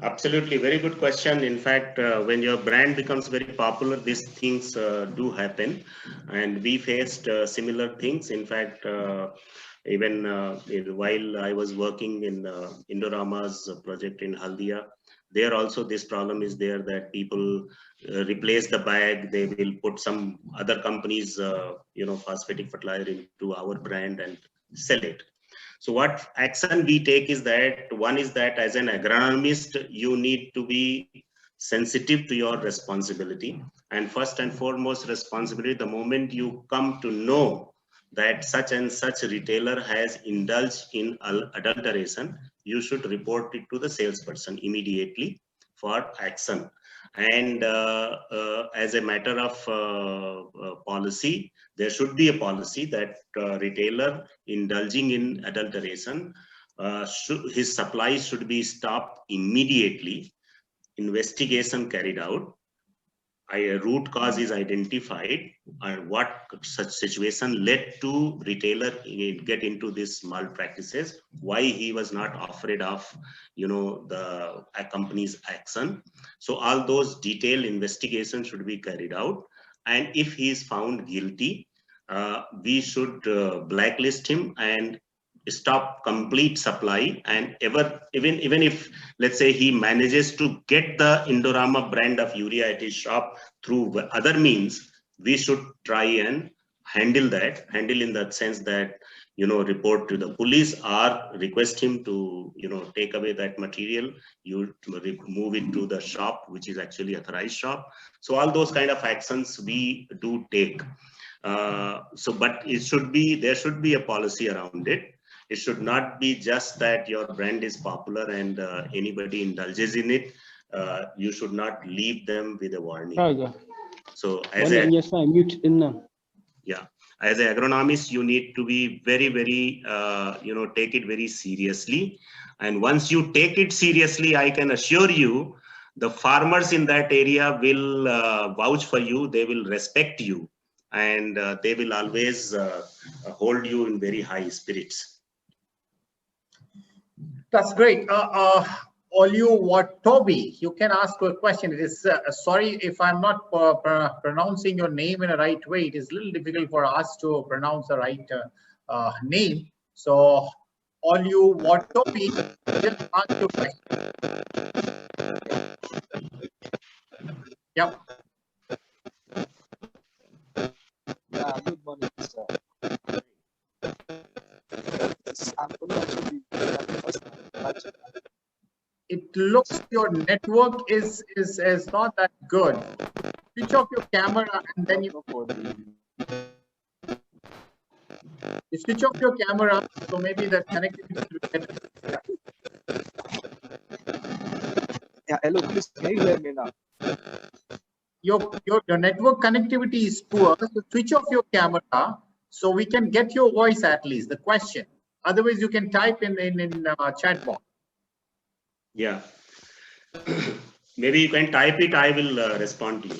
Absolutely, very good question. In fact, when your brand becomes very popular, these things do happen, and we faced similar things. In fact, even while I was working in Indorama's project in Haldia, there also this problem is there, that people replace the bag, they will put some other companies phosphatic fertilizer into our brand and sell it. So what action we take is that, one is that as an agronomist, you need to be sensitive to your responsibility, and first and foremost responsibility, the moment you come to know that such and such retailer has indulged in adulteration, you should report it to the salesperson immediately for action. And as a matter of policy, there should be a policy that retailer indulging in adulteration, his supplies should be stopped immediately, investigation carried out, a root cause is identified, and what such situation led to retailer get into this malpractices, why he was not afraid of the company's action. So all those detailed investigations should be carried out, and if he is found guilty, we should blacklist him and stop complete supply. And even if, let's say, he manages to get the Indorama brand of urea at his shop through other means, we should try and handle in that sense that report to the police or request him to take away that material, move it to the shop which is actually authorized shop. So all those kind of actions we do take. But there should be a policy around it. It should not be just that your brand is popular and anybody indulges in it. You should not leave them with a warning. So as as an agronomist, you need to be very, very, take it very seriously. And once you take it seriously, I can assure you, the farmers in that area will vouch for you, they will respect you, and they will always hold you in very high spirits. That's great. Toby, you can ask a question. It is sorry if I'm not pronouncing your name in the right way. It is a little difficult for us to pronounce the right name. So, Toby, just ask your question. Yep. Good morning, sir. It looks your network is not that good. Switch off your camera and then you switch off your camera, so maybe the connectivity will get better. Yeah, hello, please, can you hear me now? Your network connectivity is poor, so switch off your camera so we can get your voice, at least the question. Otherwise you can type in chat box. Yeah. Maybe you can type it, I will respond to you.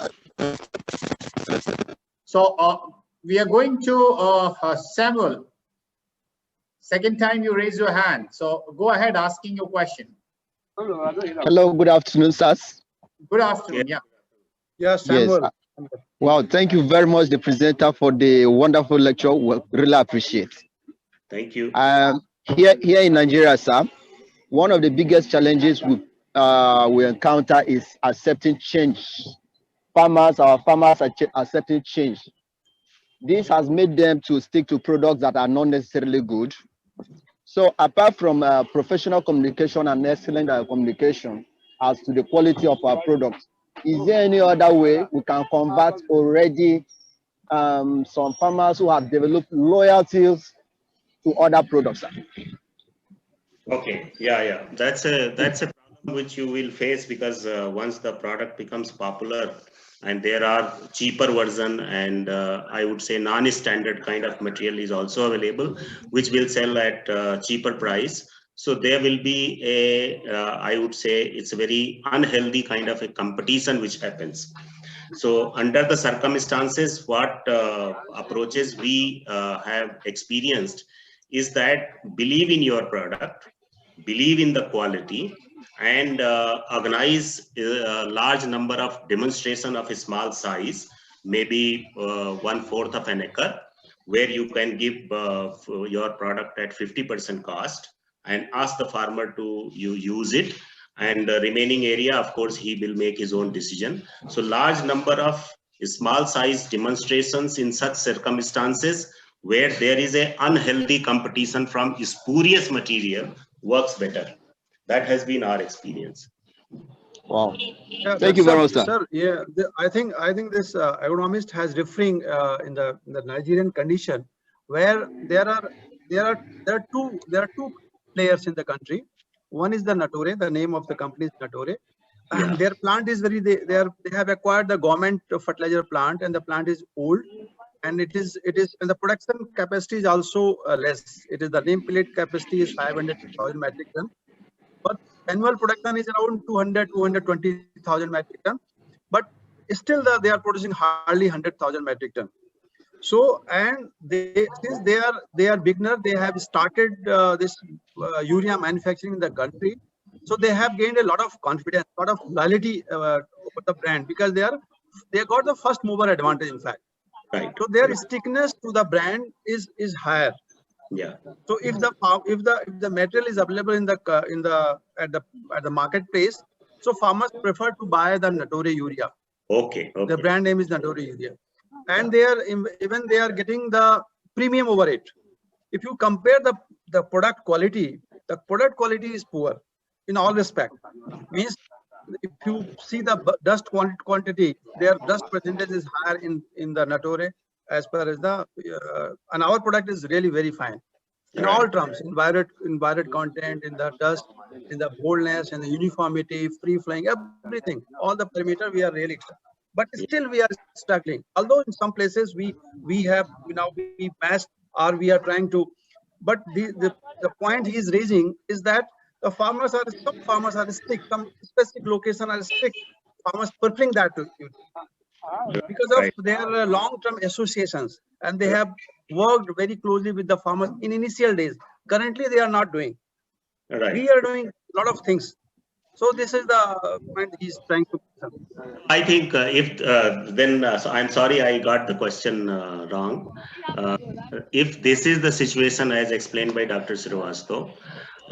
So we are going to Samuel. Second time you raise your hand. So go ahead asking your question. Hello, good afternoon, sirs. Good afternoon, yeah. Yeah, Samuel. Yes. Wow, thank you very much, the presenter, for the wonderful lecture. We really appreciate. Thank you. Here in Nigeria, sir, one of the biggest challenges we encounter is accepting change. Our farmers are accepting change. This has made them to stick to products that are not necessarily good. So apart from professional communication and excellent communication as to the quality of our products, is there any other way we can convert already some farmers who have developed loyalties to other products? Okay, yeah. That's a problem which you will face, because once the product becomes popular and there are cheaper version, and I would say non-standard kind of material is also available, which will sell at cheaper price. So there will be I would say it's a very unhealthy kind of a competition which happens. So under the circumstances, what approaches we have experienced is that believe in your product, believe in the quality, and organize a large number of demonstration of a small size, maybe 1/4 of an acre, where you can give your product at 50% cost and ask the farmer to use it, and the remaining area, of course, he will make his own decision. So large number of small size demonstrations in such circumstances where there is a unhealthy competition from spurious material works better. That has been our experience. Wow. Yeah, thank you very much, sir. Sir, yeah, I think this agronomist has differing in the Nigerian condition, where there are two players in the country. One is the Nature. The name of the company is Nature. Yeah. Their plant is they have acquired the government fertilizer plant, and the plant is old, and it is and the production capacity is also less. It is the nameplate capacity is 500,000 metric ton, but annual production is around 220,000 metric ton, but still they are producing hardly 100,000 metric ton. So, and since they are beginner, they have started this urea manufacturing in the country. So they have gained a lot of confidence, lot of loyalty over the brand, because they got the first mover advantage, in fact. Right. So their stickiness to the brand is higher. Yeah. So if the material is available at the marketplace, so farmers prefer to buy the Nature urea. Okay. The brand name is Nature urea, and they are getting the premium over it. If you compare the product quality is poor in all respect. Means if you see the dust quantity, their dust percentage is higher in the Nature as per as the and our product is really very fine in all terms, environment content, in the dust, in the boldness, in the uniformity, free flowing, everything, all the parameter we are really excellent. but still we are struggling. Although in some places we have now we matched or we are trying to, but the point he is raising is that the farmers are, some farmers are strict, some specific location are strict. Farmers preferring that because of Right. their long-term associations, and they have worked very closely with the farmers in initial days. Currently, they are not doing. Right. We are doing a lot of things. So this is the point he's trying to. I think if then so I'm sorry I got the question wrong. Uh, if this is the situation as explained by Dr. Srivastav,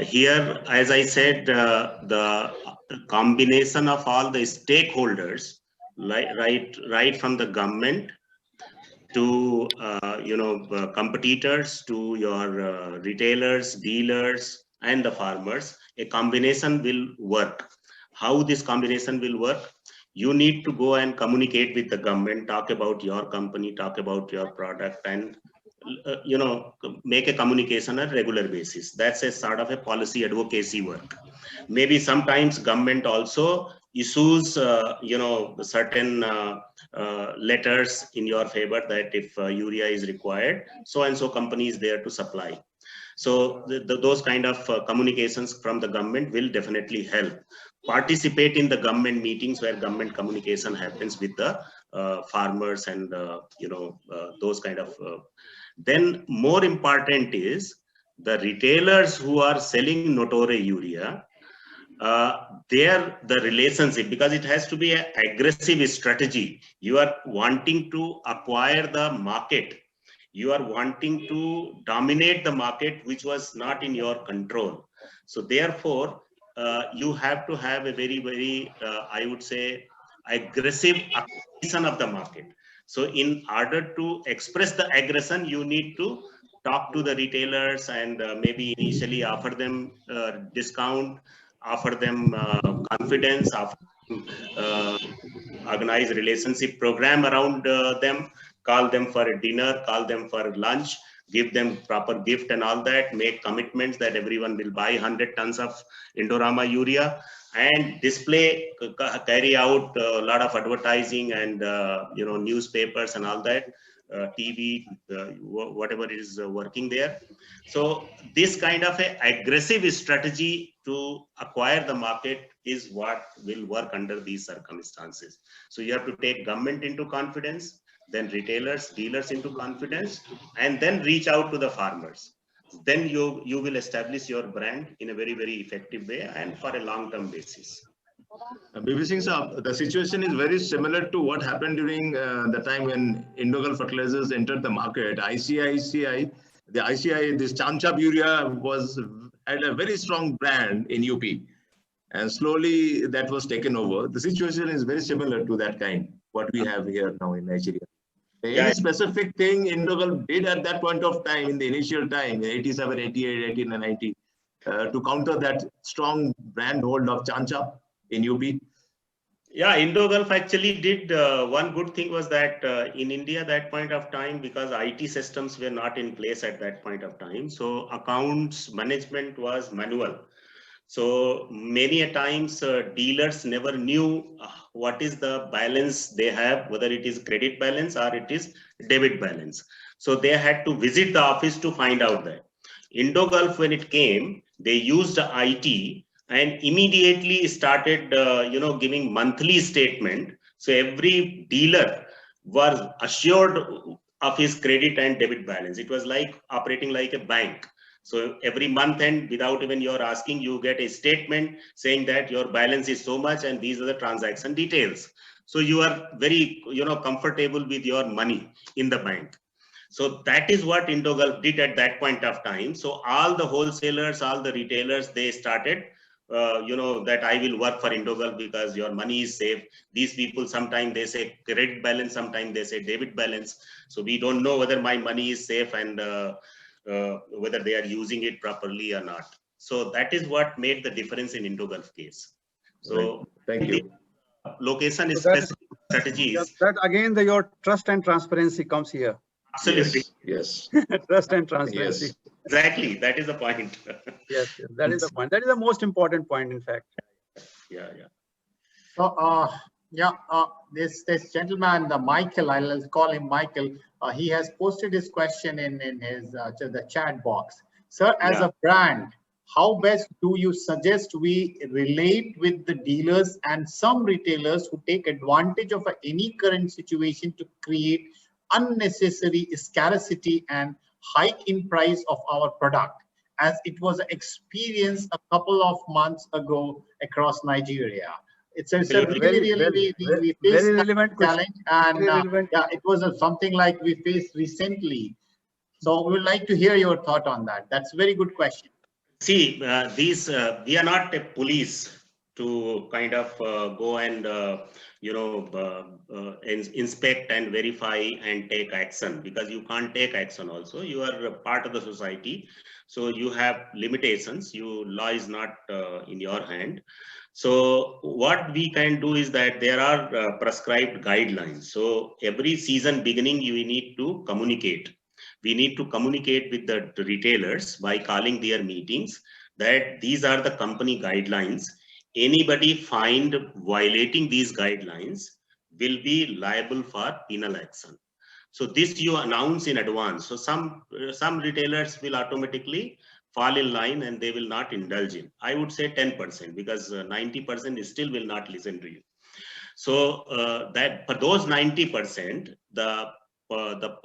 here, as I said, the combination of all the stakeholders, right from the government to competitors, to your retailers, dealers, and the farmers, a combination will work. How this combination will work? You need to go and communicate with the government, talk about your company, talk about your product, and make a communication on a regular basis. That's a sort of a policy advocacy work. Maybe sometimes government also issues certain letters in your favor that if urea is required, so and so company is there to supply. So those kind of communications from the government will definitely help. Participate in the government meetings where government communication happens with the farmers and those kind of. Then more important is the retailers who are selling Notore urea. The relationship, because it has to be an aggressive strategy. You are wanting to acquire the market. You are wanting to dominate the market, which was not in your control. So therefore, you have to have a very, very, I would say, aggressive acquisition of the market. So in order to express the aggression, you need to talk to the retailers and maybe initially offer them discount, offer them confidence, offer them, organize relationship program around them, call them for a dinner, call them for lunch, give them proper gift and all that, make commitments that everyone will buy 100 tons of Indorama urea, and display, carry out a lot of advertising and newspapers and all that, TV, whatever is working there. So this kind of a aggressive strategy to acquire the market is what will work under these circumstances. So you have to take government into confidence, then retailers, dealers into confidence, and then reach out to the farmers. Then you will establish your brand in a very, very effective way and for a long-term basis. BBC Singh sir, the situation is very similar to what happened during the time when Indogul fertilizers entered the market. This Chanchap urea had a very strong brand in UP, and slowly that was taken over. The situation is very similar to that kind, what we have here now in Nigeria. Any specific thing Indogul did at that point of time, in the initial time, 87, 88, 18, and 90, to counter that strong brand hold of Chanchap in UP? Yeah, Indo-Gulf actually did one good thing was that in India that point of time, because IT systems were not in place at that point of time, so accounts management was manual. So many a times dealers never knew what is the balance they have, whether it is credit balance or it is debit balance. So they had to visit the office to find out that. Indo-Gulf, when it came, they used IT and immediately started giving monthly statement. So every dealer was assured of his credit and debit balance. It was like operating like a bank. So every month end, without even your asking, you get a statement saying that your balance is so much and these are the transaction details. So you are very comfortable with your money in the bank. So that is what Indo-Gulf did at that point of time. So all the wholesalers, all the retailers, they started that I will work for Indo-Gulf because your money is safe. These people, sometimes they say credit balance, sometimes they say debit balance. So we don't know whether my money is safe and whether they are using it properly or not. So that is what made the difference in Indo-Gulf case. So right. Thank you. Location is So specific strategies. That again, your trust and transparency comes here. Absolutely. Yes. Trust and transparency. Yes. Exactly. That is the point. Yes, that is the point. That is the most important point, in fact. Yeah. So Yeah, this gentleman, Michael, I'll call him Michael. He has posted his question in his the chat box. Sir, as Yeah. a brand, how best do you suggest we relate with the dealers and some retailers who take advantage of any current situation to create unnecessary scarcity and hike in price of our product, as it was experienced a couple of months ago across Nigeria? It's a Absolutely. really, we faced very that relevant question. challenge, and Very relevant. yeah, it was something like we faced recently. So we would like to hear your thought on that. That's a very good question. See, we are not a police to kind of go and inspect and verify and take action, because you can't take action. Also, you are a part of the society, so you have limitations. Law is not in your hand. So what we can do is that there are prescribed guidelines. So every season beginning, you need to communicate. We need to communicate with the retailers by calling their meetings that these are the company guidelines. Anybody fined violating these guidelines will be liable for penal action. So this you announce in advance. So some retailers will automatically fall in line and they will not indulge in. I would say 10%, because 90% still will not listen to you. So that for those 90%, the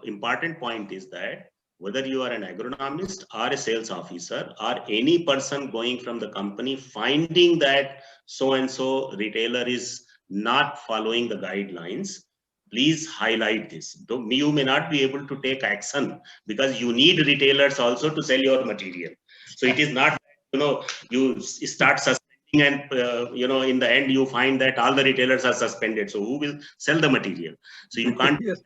important point is that whether you are an agronomist or a sales officer or any person going from the company, finding that so-and-so retailer is not following the guidelines, please highlight this. Though you may not be able to take action, because you need retailers also to sell your material. So it is not, you start suspending and, in the end you find that all the retailers are suspended. So who will sell the material? So you can't Yes.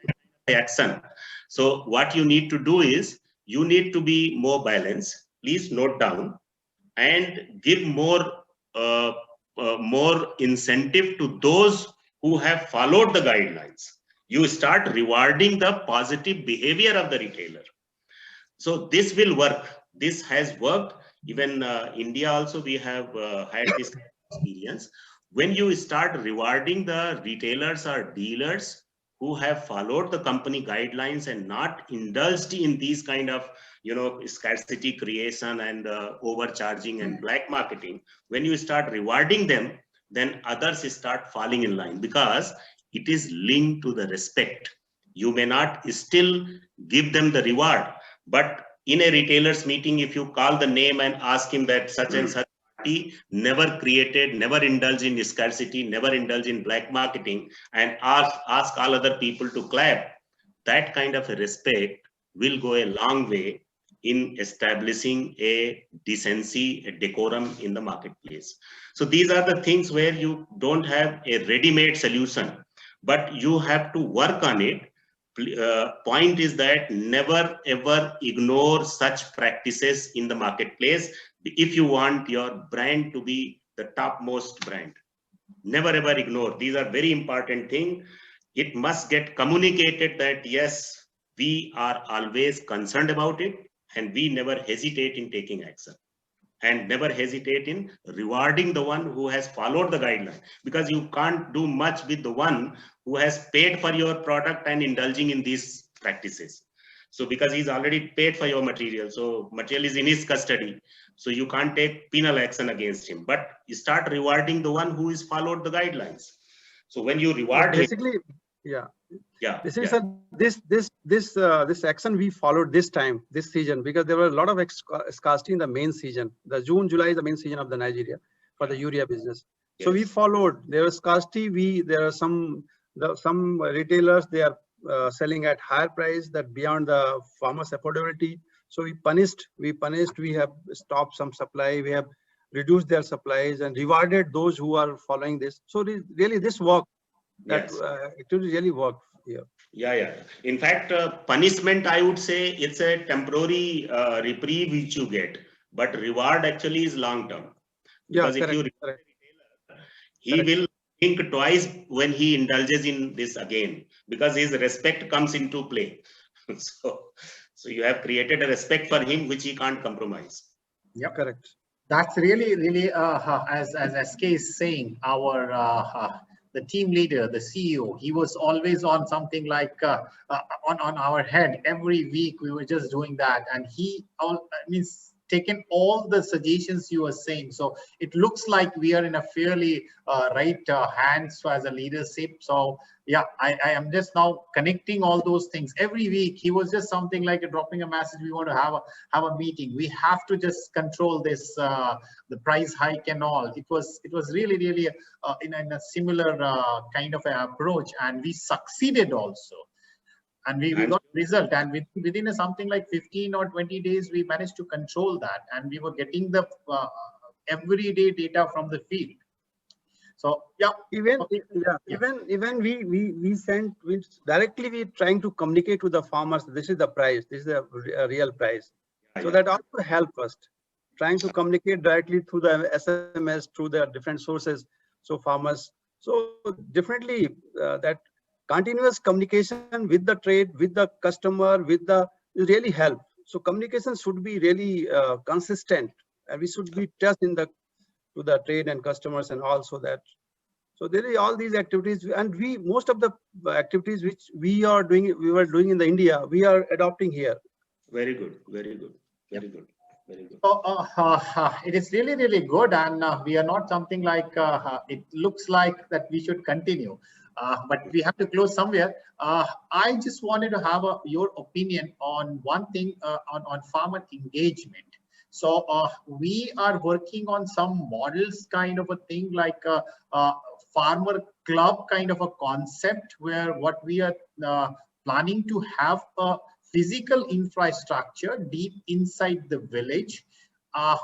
take action. So what you need to do is, you need to be more balanced. Please note down and give more incentive to those who have followed the guidelines. You start rewarding the positive behavior of the retailer. So this will work. This has worked. Even India also, we have had this experience. When you start rewarding the retailers or dealers who have followed the company guidelines and not indulged in these kind of scarcity creation and overcharging and black marketing, when you start rewarding them, then others start falling in line, because it is linked to the respect. You may not still give them the reward, but in a retailer's meeting, if you call the name and ask him that such and such party never created, never indulged in scarcity, never indulged in black marketing, and ask all other people to clap, that kind of a respect will go a long way in establishing a decency, a decorum in the marketplace. So these are the things where you don't have a ready-made solution, but you have to work on it. Point is that never ever ignore such practices in the marketplace if you want your brand to be the topmost brand. Never ever ignore. These are very important things. It must get communicated that yes, we are always concerned about it, and we never hesitate in taking action, and never hesitate in rewarding the one who has followed the guideline, because you can't do much with the one who has paid for your product and indulging in these practices. So because he's already paid for your material, so material is in his custody, so you can't take penal action against him, but you start rewarding the one who has followed the guidelines. So when you reward Basically, him, yeah. yeah, Basically, yeah. sir, this action we followed this time, this season, because there were a lot of scarcity in the main season. The June, July is the main season of the Nigeria for the urea business. Yes. So we followed. There was scarcity. There are some retailers, they are selling at higher price that beyond the farmers' affordability. So we punished. We have stopped some supply. We have reduced their supplies and rewarded those who are following this. So really, this work that Yes. it will really work here. Yeah. In fact, punishment, I would say it's a temporary reprieve which you get, but reward actually is long term. Because if you reward a retailer, he will think twice when he indulges in this again, because his respect comes into play. So you have created a respect for him which he can't compromise. Yep. Correct. That's really, as SK is saying, our the team leader, the CEO, he was always on something like on our head. Every week we were just doing that, and he means taken all the suggestions you were saying. So it looks like we are in a fairly right hands as a leadership. So yeah, I am just now connecting all those things. Every week he was just something like dropping a message. We want to have a meeting. We have to just control this the price hike and all. It was really in a similar kind of an approach, and we succeeded also. And we got result, and within something like 15 or 20 days, we managed to control that, and we were getting the everyday data from the field. So yeah, even we sent directly. We trying to communicate with the farmers. This is the price. This is the real price. So that also help us trying to communicate directly through the SMS, through the different sources. So farmers. So definitely that continuous communication with the trade, with the customer, really help. So communication should be really consistent, and we should be just to the trade and customers, and also that. So there are all these activities, and most of the activities which we were doing in the India, we are adopting here. Very good, very good, very good. Very good. It is really good, and we are not something like it looks like that we should continue. But we have to close somewhere. I just wanted to have your opinion on one thing on farmer engagement. So we are working on some models kind of a thing, like a farmer club kind of a concept, where what we are planning to have a physical infrastructure deep inside the village.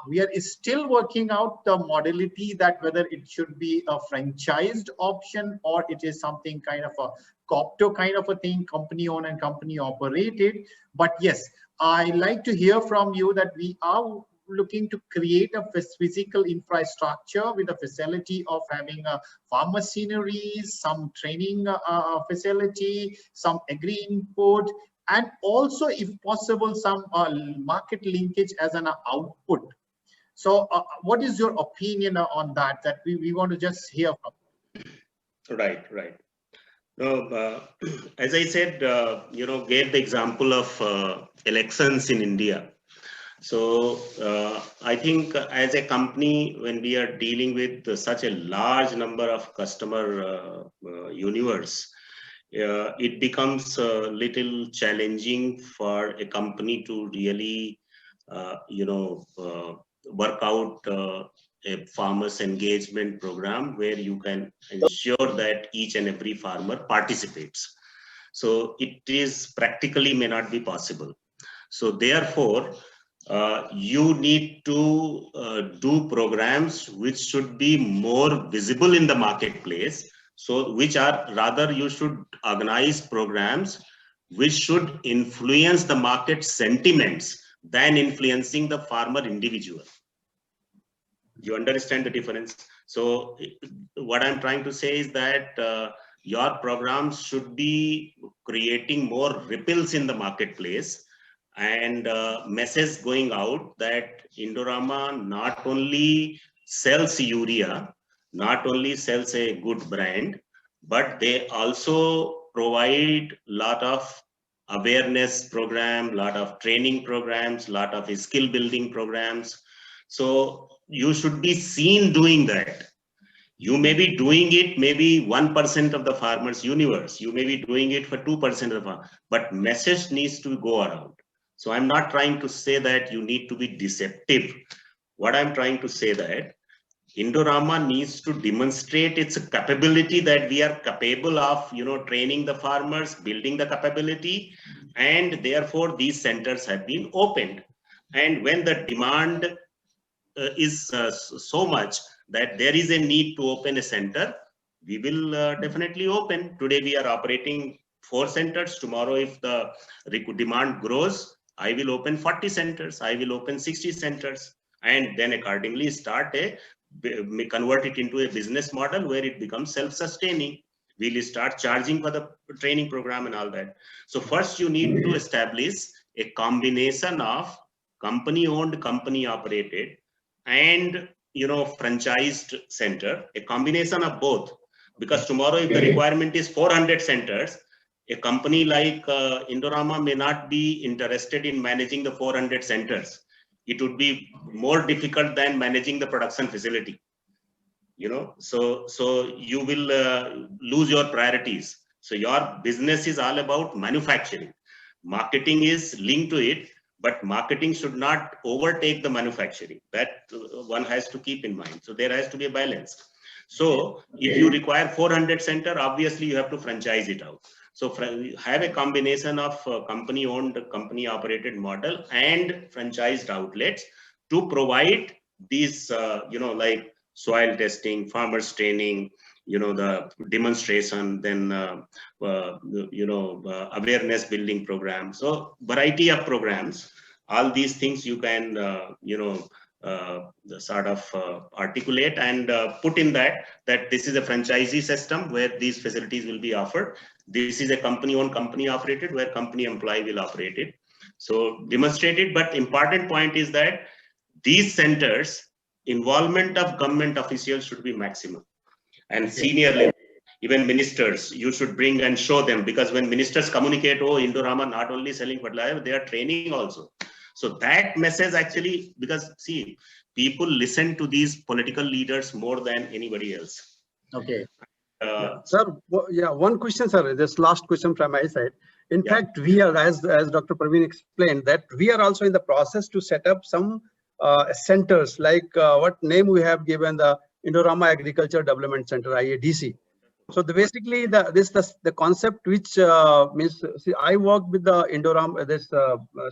We are still working out the modality, that whether it should be a franchised option or it is something kind of a copto kind of a thing, company owned and company operated. But yes, I like to hear from you that we are looking to create a physical infrastructure with a facility of having a farm machinery, some training facility, some agri input, and also, if possible, some market linkage as an output. So what is your opinion on that we want to just hear from? Right. No, as I said, gave the example of elections in India. So I think as a company, when we are dealing with such a large number of customer universe, it becomes a little challenging for a company to really, work out a farmers engagement program where you can ensure that each and every farmer participates. So it is practically may not be possible. So therefore, you need to do programs which should be more visible in the marketplace. So which are rather, you should organize programs which should influence the market sentiments than influencing the farmer individual. You understand the difference? So what I'm trying to say is that your programs should be creating more ripples in the marketplace, and message going out that Indorama not only sells urea, not only sells a good brand, but they also provide lot of awareness program, lot of training programs, lot of skill building programs. So you should be seen doing that. You may be doing it maybe 1% of the farmers universe, you may be doing it for 2% of the farmers, but message needs to go around. So I'm not trying to say that you need to be deceptive. What I'm trying to say that Indorama needs to demonstrate its capability, that we are capable of, training the farmers, building the capability, and therefore these centers have been opened. And when the demand is so much that there is a need to open a center, we will definitely open. Today we are operating 4 centers. Tomorrow, if the demand grows, I will open 40 centers, I will open 60 centers, and then accordingly convert it into a business model where it becomes self-sustaining. We'll start charging for the training program and all that. So first you need to establish a combination of company owned, company operated, and franchised center, a combination of both. Because tomorrow, if the requirement is 400 centers, a company like Indorama may not be interested in managing the 400 centers. It would be more difficult than managing the production facility. You know, so you will lose your priorities. So your business is all about manufacturing. Marketing is linked to it, but marketing should not overtake the manufacturing. That one has to keep in mind. So there has to be a balance. So if you require 400 center, obviously you have to franchise it out. So have a combination of company-owned, company-operated model and franchised outlets to provide these, you know, like soil testing, farmers training, you know, the demonstration, then, you know, awareness building program. So variety of programs, all these things you can, you know, sort of articulate and put in that this is a franchisee system where these facilities will be offered. This is a company-owned, company-operated, where company employee will operate it. So demonstrate it, but important point is that these centers, involvement of government officials should be maximum, and senior level, even ministers, you should bring and show them, because when ministers communicate, oh, Indorama not only selling fertilizer, they are training also. So that message actually, because see, people listen to these political leaders more than anybody else. Okay. Sir, one question, sir. This last question from my side. In fact, we are, as Dr. Praveen explained, that we are also in the process to set up some centers, like what name we have given, the Indorama Agriculture Development Center, IADC. So basically, the concept which means, see, I worked with the Indorama,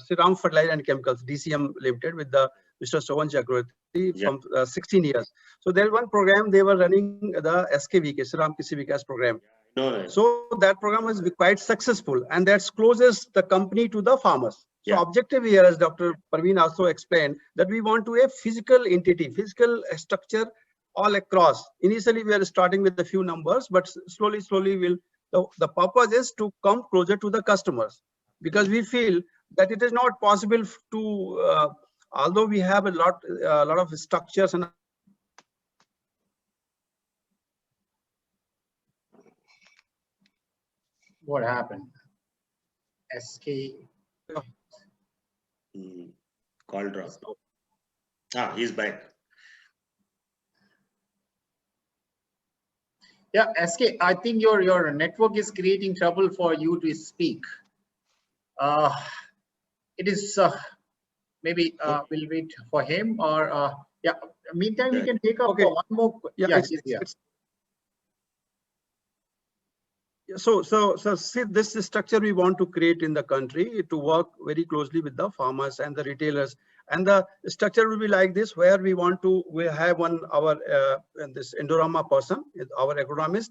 Sriram Fertilizer and Chemicals, DCM Limited, with the Mr. Sohan Chakravarti from 16 years. So there's one program they were running, the SKVK, Sriram Kisi Vikas program. So that program was quite successful, and that closes the company to the farmers. So objective here, as Dr. Praveen also explained, that we want to a physical entity, physical structure all across. Initially, we are starting with a few numbers, but slowly will. The purpose is to come closer to the customers, because we feel that it is not possible to, although we have a lot of structures and. What happened? SK. Call drop. Ah, he's back. Yeah, SK, I think your network is creating trouble for you to speak. It is maybe we'll wait for him, or yeah. Meantime, we can take up one more. So see, this structure we want to create in the country to work very closely with the farmers and the retailers. And the structure will be like this, where we have this Indorama person, our agronomist.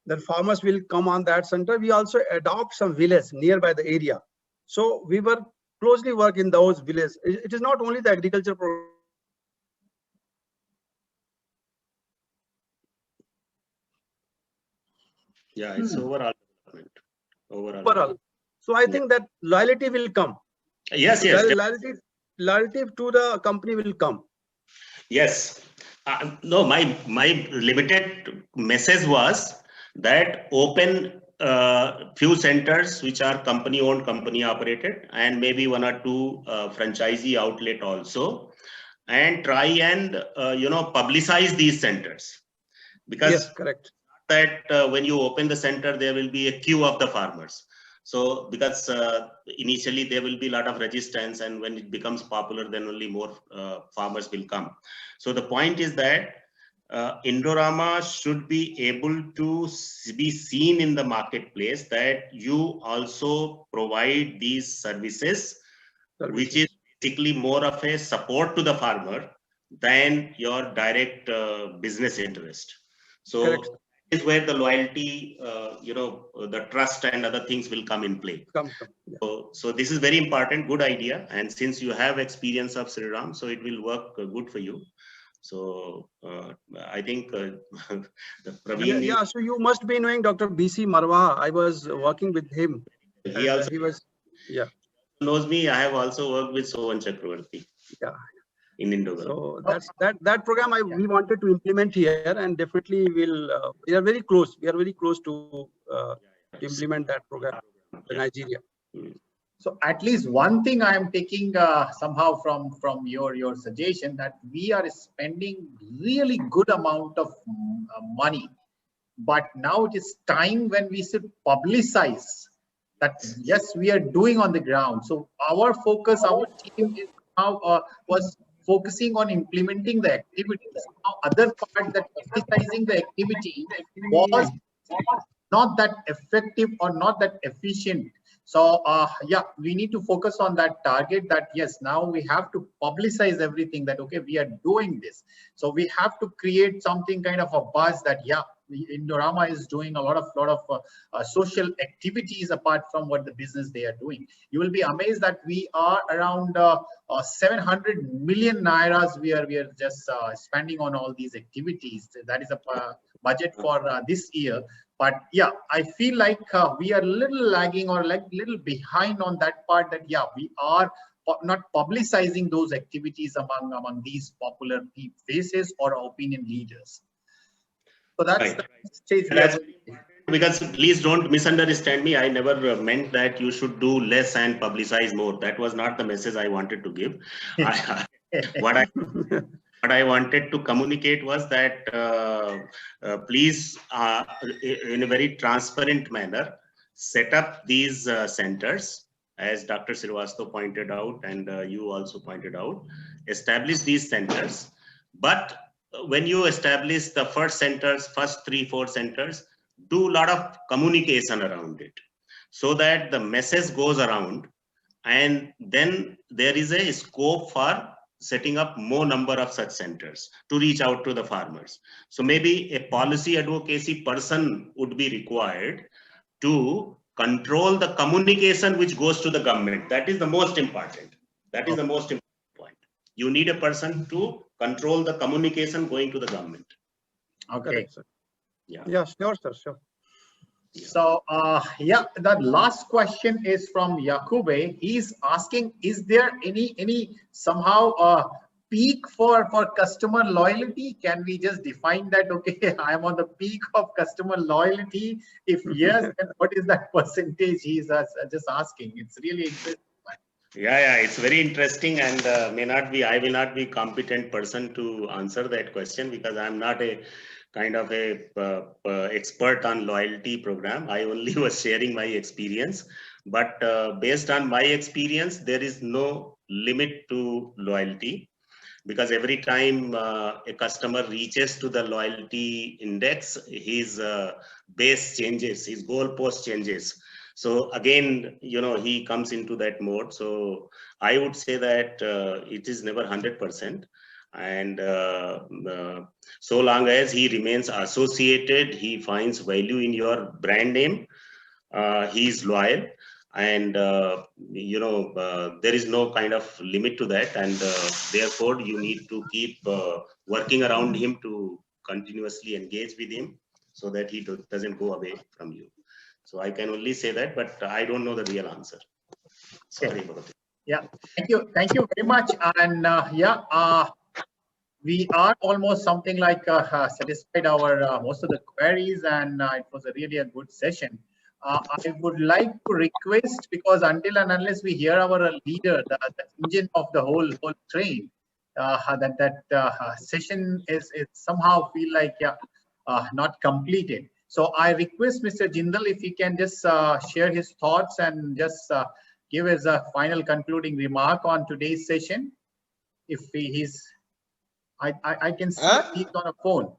The farmers will come on that center. We also adopt some villages nearby the area. So we were closely work in those villages. It is not only the agriculture program. Yeah, it's overall development. Overall. So I think that loyalty will come. Yes. Loyalty to the company will come. Yes. No, my limited message was that open few centers which are company owned, company operated, and maybe one or two franchisee outlet also, and try and publicize these centers, because yes, correct. That when you open the center, there will be a queue of the farmers. So because initially there will be a lot of resistance, and when it becomes popular, then only more farmers will come. So the point is that Indorama should be able to be seen in the marketplace, that you also provide these services, which is basically more of a support to the farmer than your direct business interest. So correct. Is where the loyalty, the trust and other things will come in play. So this is very important, good idea. And since you have experience of Sriram, so it will work good for you. So I think Praveen. So you must be knowing Dr. BC Marwa. I was working with him. He knows me. I have also worked with Sohan Chakravarti. Yeah. in Indo. So that's that program we wanted to implement here, and definitely we are very close. We are very close to implement that program in Nigeria. So at least one thing I am taking somehow from your suggestion, that we are spending really good amount of money, but now it is time when we should publicize that yes, we are doing on the ground. So our focus, our team is now was focusing on implementing the activities. Now other part, that publicizing the activity was not that effective or not that efficient. So yeah, we need to focus on that target, that yes, now we have to publicize everything, that okay, we are doing this. So we have to create something kind of a buzz that yeah, Indorama is doing a lot of social activities apart from what the business they are doing. You will be amazed that we are around 700 million nairas we are just spending on all these activities. That is a budget for this year. But yeah, I feel like we are a little lagging or like little behind on that part, that yeah, we are not publicizing those activities among these popular faces or opinion leaders. So that's right. That's because please don't misunderstand me. I never meant that you should do less and publicize more. That was not the message I wanted to give. What I wanted to communicate was that please, in a very transparent manner, set up these centers, as Dr. Srivastava pointed out, and you also pointed out. Establish these centers, but when you establish the first 3-4 centers, do a lot of communication around it, so that the message goes around, and then there is a scope for setting up more number of such centers to reach out to the farmers. So maybe a policy advocacy person would be required to control the communication which goes to the government. That is the most important. That is the most important point. You need a person to control the communication going to the government. Okay. Yeah, sure, sir, sure. So yeah, the last question is from Yakube. He's asking, is there any somehow peak for customer loyalty? Can we just define that? Okay, I'm on the peak of customer loyalty. If yes, then what is that percentage? He's just asking. It's really interesting. Yeah, it's very interesting, and I will not be competent person to answer that question, because I'm not a kind of a expert on loyalty program. I only was sharing my experience, but based on my experience, there is no limit to loyalty, because every time a customer reaches to the loyalty index, his base changes, his goalpost changes. So again, he comes into that mode. So I would say that it is never 100%. And so long as he remains associated, he finds value in your brand name, he is loyal. And there is no kind of limit to that, and therefore you need to keep working around him to continuously engage with him, so that he doesn't go away from you. So I can only say that, but I don't know the real answer. Sorry about it. Yeah, thank you very much. And we are almost something like satisfied our most of the queries, and it was really a good session. I would like to request, because until and unless we hear our leader, the engine of the whole train, that session is somehow feel like not completed. So I request Mr. Jindal if he can just share his thoughts and just give us a final concluding remark on today's session. If he's, I can see he's on a phone.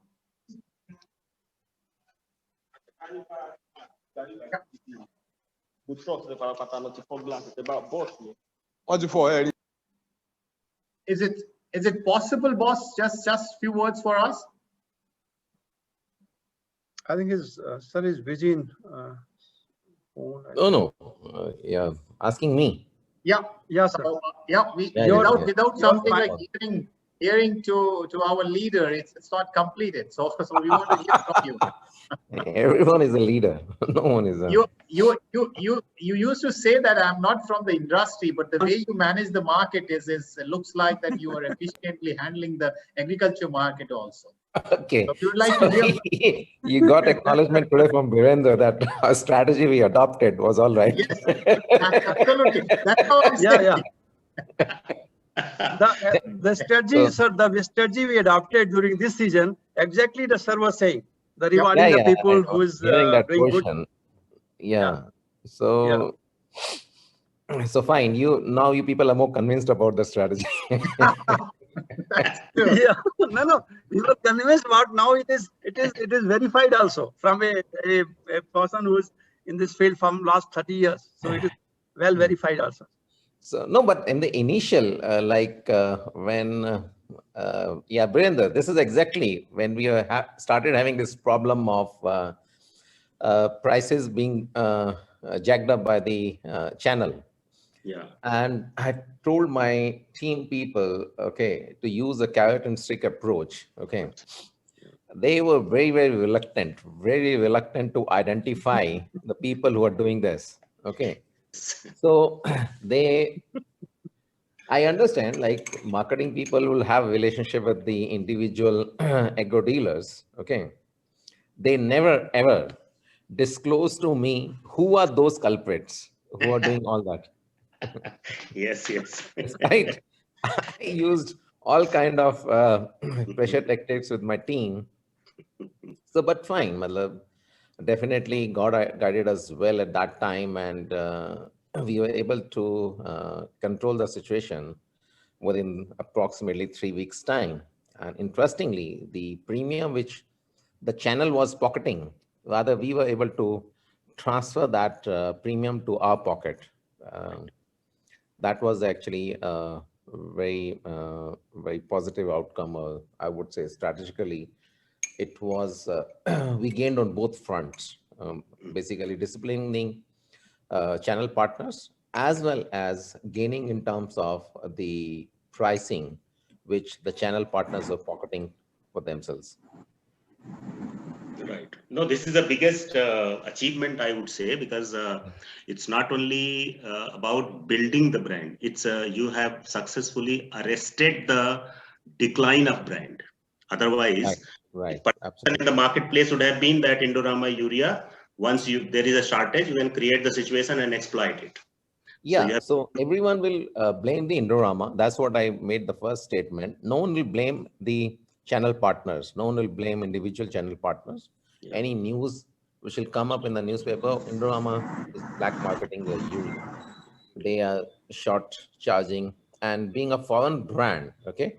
Is it possible, boss? Just few words for us. I think his sir is busy in phone. No. Yeah, asking me. Yeah, sir. So, without something like hearing hearing to our leader, it's not completed. So we want to hear from you. Everyone is a leader. No one is a. You used to say that I'm not from the industry, but the way you manage the market it looks like that you are efficiently handling the agriculture market also. Okay. So we would like to hear. You got acknowledgement today from Virendra that our strategy we adopted was all right. Yes, absolutely. That's how I'm saying. The strategy, sir, the strategy we adopted during this season, exactly the sir was saying, the rewarding the people who is hearing that doing portion. good. Yeah. So, so fine. Now you people are more convinced about the strategy. Yeah, no, we were convinced about. Now it is verified also from a person who is in this field from last 30 years. So it is well verified also. So no, but in the initial, when Virendra, this is exactly when we started having this problem of prices being jacked up by the channel. Yeah. And I told my team people, okay, to use a carrot and stick approach. Okay. They were very, very reluctant to identify the people who are doing this. Okay. So I understand, like, marketing people will have a relationship with the individual agro dealers. Okay. They never ever disclose to me who are those culprits who are doing all that. Yes. Right. I used all kind of pressure tactics with my team. So, but fine, Matlab, definitely God guided us well at that time, and we were able to control the situation within approximately 3 weeks' time. And interestingly, the premium which the channel was pocketing, rather we were able to transfer that premium to our pocket. That was actually a very positive outcome, or I would say strategically it was we gained on both fronts, basically disciplining channel partners as well as gaining in terms of the pricing which the channel partners are pocketing for themselves. Right. No, this is the biggest achievement, I would say, because it's not only about building the brand. It's you have successfully arrested the decline of brand. Otherwise, right. In the marketplace would have been that Indorama Urea. Once there is a shortage, you can create the situation and exploit it. Yeah. So everyone will blame the Indorama. That's what I made the first statement. No one will blame the channel partners. No one will blame individual channel partners. Yeah. Any news which will come up in the newspaper, Indorama is black marketing their urea. They are short charging, and being a foreign brand, okay,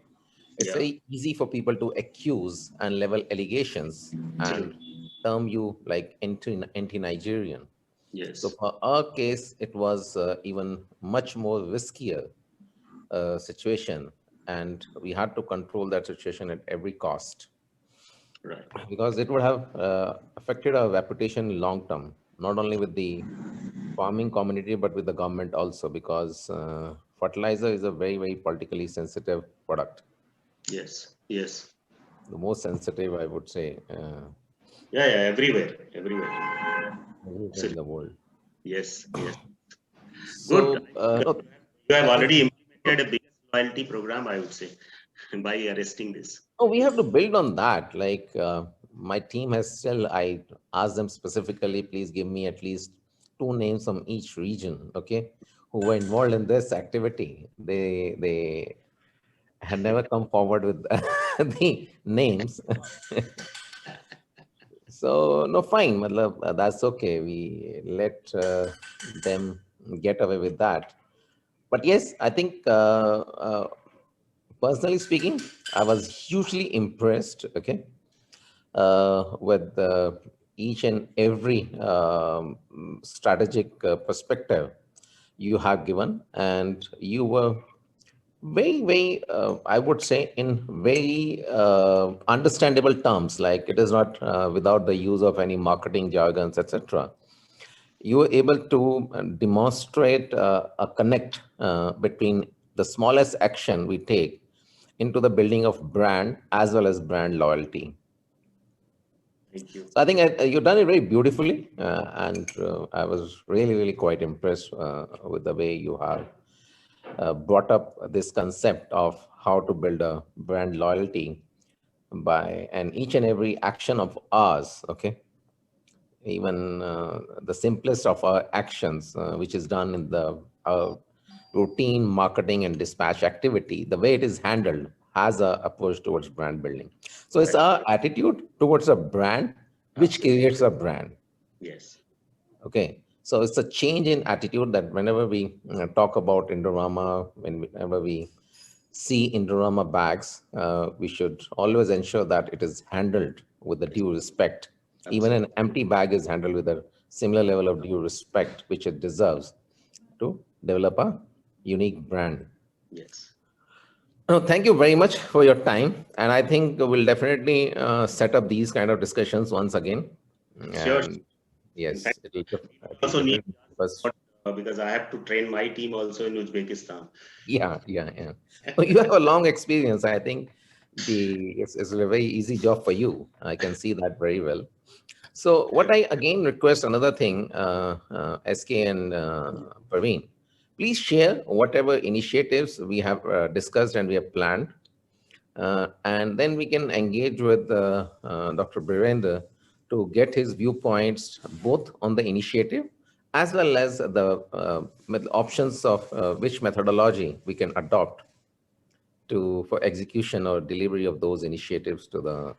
it's very easy for people to accuse and level allegations and term you like anti-Nigerian. Yes. So for our case, it was even much more riskier situation, and we had to control that situation at every cost. Right. Because it would have affected our reputation long term, not only with the farming community, but with the government also, because fertilizer is a very, very politically sensitive product. Yes. The most sensitive, I would say. Everywhere in the world. Yes. So, good. You have already implemented a biggest loyalty program, I would say, by arresting this. Oh, we have to build on that. Like my team has still, I asked them specifically, please give me at least 2 names from each region, okay, who were involved in this activity. They had never come forward with the names. So, no, fine. That's okay. We let them get away with that. But yes, I think personally speaking, I was hugely impressed, okay, with each and every strategic perspective you have given, and you were very, very, I would say, in very understandable terms, like it is not without the use of any marketing jargons, etc. You were able to demonstrate a connect between the smallest action we take into the building of brand as well as brand loyalty. Thank you. So I think you've done it very beautifully, and I was really, really quite impressed with the way you have brought up this concept of how to build a brand loyalty by each and every action of ours. Okay, even the simplest of our actions, which is done in the routine marketing and dispatch activity, the way it is handled has a approach towards brand building. So it's our attitude towards a brand which creates a brand. Yes. Okay, so it's a change in attitude that whenever we talk about Indorama, whenever we see Indorama bags, we should always ensure that it is handled with the due respect. Even an empty bag is handled with a similar level of due respect, which it deserves to develop a unique brand. Yes. Thank you very much for your time. And I think we'll definitely set up these kind of discussions once again. Sure. And yes, it'll also need us, because I have to train my team also in Uzbekistan. Yeah. Well, you have a long experience. I think it's a very easy job for you. I can see that very well. So what I again request another thing, SK and Praveen, please share whatever initiatives we have discussed and we have planned. And then we can engage with Dr. Birendra to get his viewpoints both on the initiative as well as the options of which methodology we can adopt for execution or delivery of those initiatives to the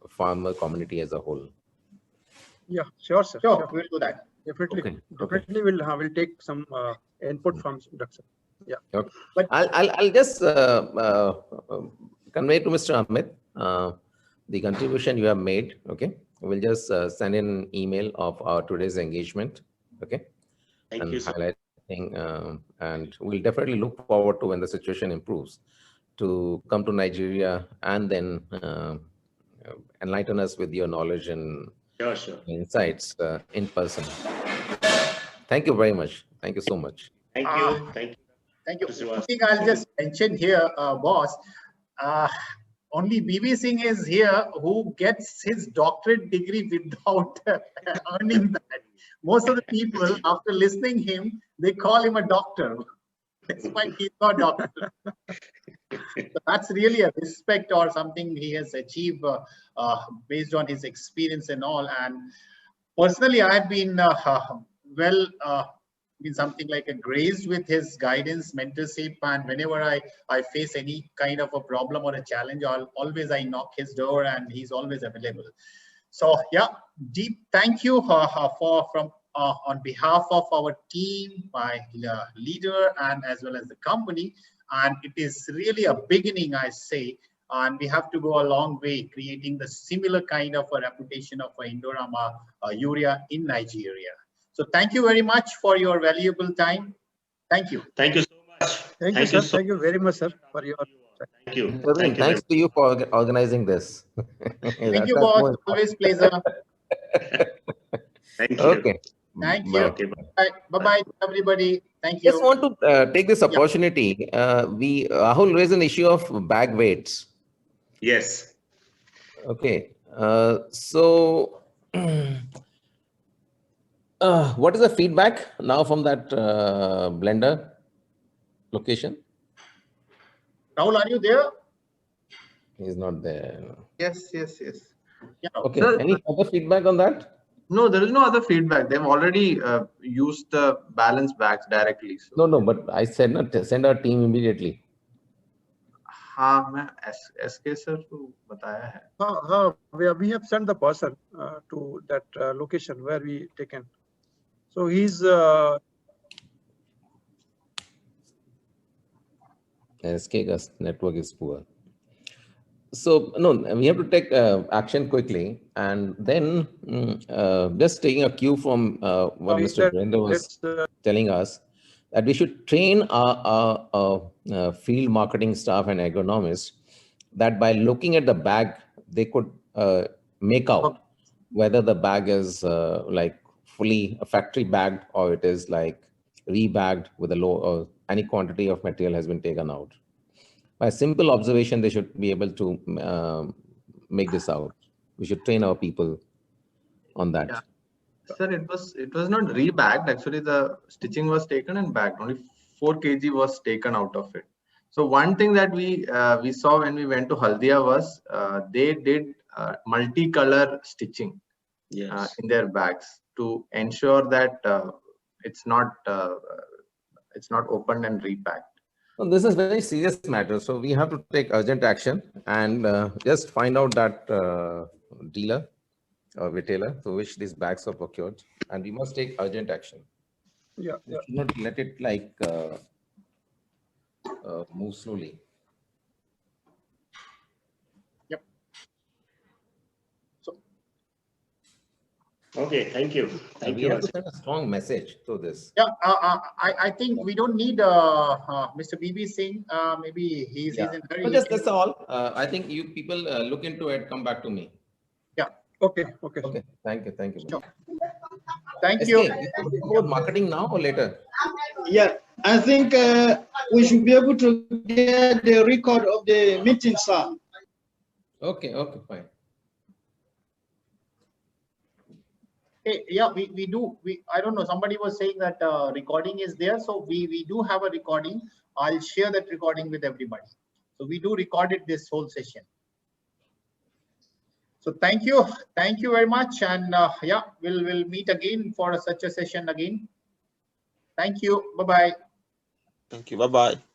farmer community as a whole. Yeah, sure, sir. Sure, we'll do that. Definitely, Okay. definitely, we'll take some input from Dr. Yeah. Okay. But I'll just convey to Mr. Amit the contribution you have made. Okay, we'll just send in an email of our today's engagement. Okay, Thank you, sir. Highlighting, and we'll definitely look forward to when the situation improves to come to Nigeria and then enlighten us with your knowledge and Sure. insights in person. Thank you very much. Thank you so much. Thank you. Thank you. One thing I'll just mention here, boss, only BB Singh is here who gets his doctorate degree without earning that. Most of the people, after listening him, they call him a doctor. Despite he's not a doctor. So that's really a respect or something he has achieved based on his experience and all. And personally, I've been been something like a graced with his guidance, mentorship, and whenever I face any kind of a problem or a challenge, I knock his door and he's always available. So yeah, deep thank you on behalf of our team, my leader, and as well as the company. And it is really a beginning, I say, and we have to go a long way creating the similar kind of a reputation of Indorama Urea in Nigeria. So thank you very much for your valuable time. Thank you. Thank you so much. Thank you, sir. Thank you very much, sir, for your. Thank you. Praveen, thanks to you for organizing this. Thank you, boss. Always pleasure. Thank you. Okay. Thank you. Okay, bye. Bye-bye, everybody. Thank you. Just want to take this opportunity. Rahul raised an issue of bag weights. Yes. Okay. So what is the feedback now from that blender location? Rahul, are you there? He's not there. Yes. Yeah. Okay. Sir, Any other feedback on that? No, there is no other feedback. They've already used the balance bags directly. So. No, but I said not send our team immediately. हाँ, मैं SK sir को बताया है. We have sent the person to that location where we taken. So he's SK's network is poor. So no, we have to take action quickly, and then just taking a cue from what Mr. Brenda was telling us, that we should train our field marketing staff and agronomists that by looking at the bag, they could make out whether the bag is like fully factory bagged or it is like rebagged with a low or any quantity of material has been taken out. by simple observation, they should be able to make this out. We should train our people on that. Yeah. Sir, it was not rebagged. Actually, the stitching was taken and bagged. Only 4 kg was taken out of it. So one thing that we saw when we went to Haldia was they did multicolor stitching in their bags to ensure that it's not opened and repacked. Well, this is very serious matter. So we have to take urgent action and just find out that dealer or retailer through which these bags are procured, and we must take urgent action. Yeah. We should not let it like move slowly. Yep. So Okay, thank you. Thank we you. have to send a strong message to this. yeah, I think we don't need Mr. BB Singh. Maybe he's in hurry. But that's all. I think you people look into it. Come back to me. Yeah. Okay. Thank you. Sure. Thank you. About marketing now or later? Yeah, I think we should be able to get the record of the meeting, sir. Okay, fine. Hey, yeah, we do. I don't know. Somebody was saying that recording is there, so we do have a recording. I'll share that recording with everybody. So we do record it this whole session. So thank you very much, and yeah, we'll meet again for such a session again. Thank you. Bye bye. Thank you. Bye bye.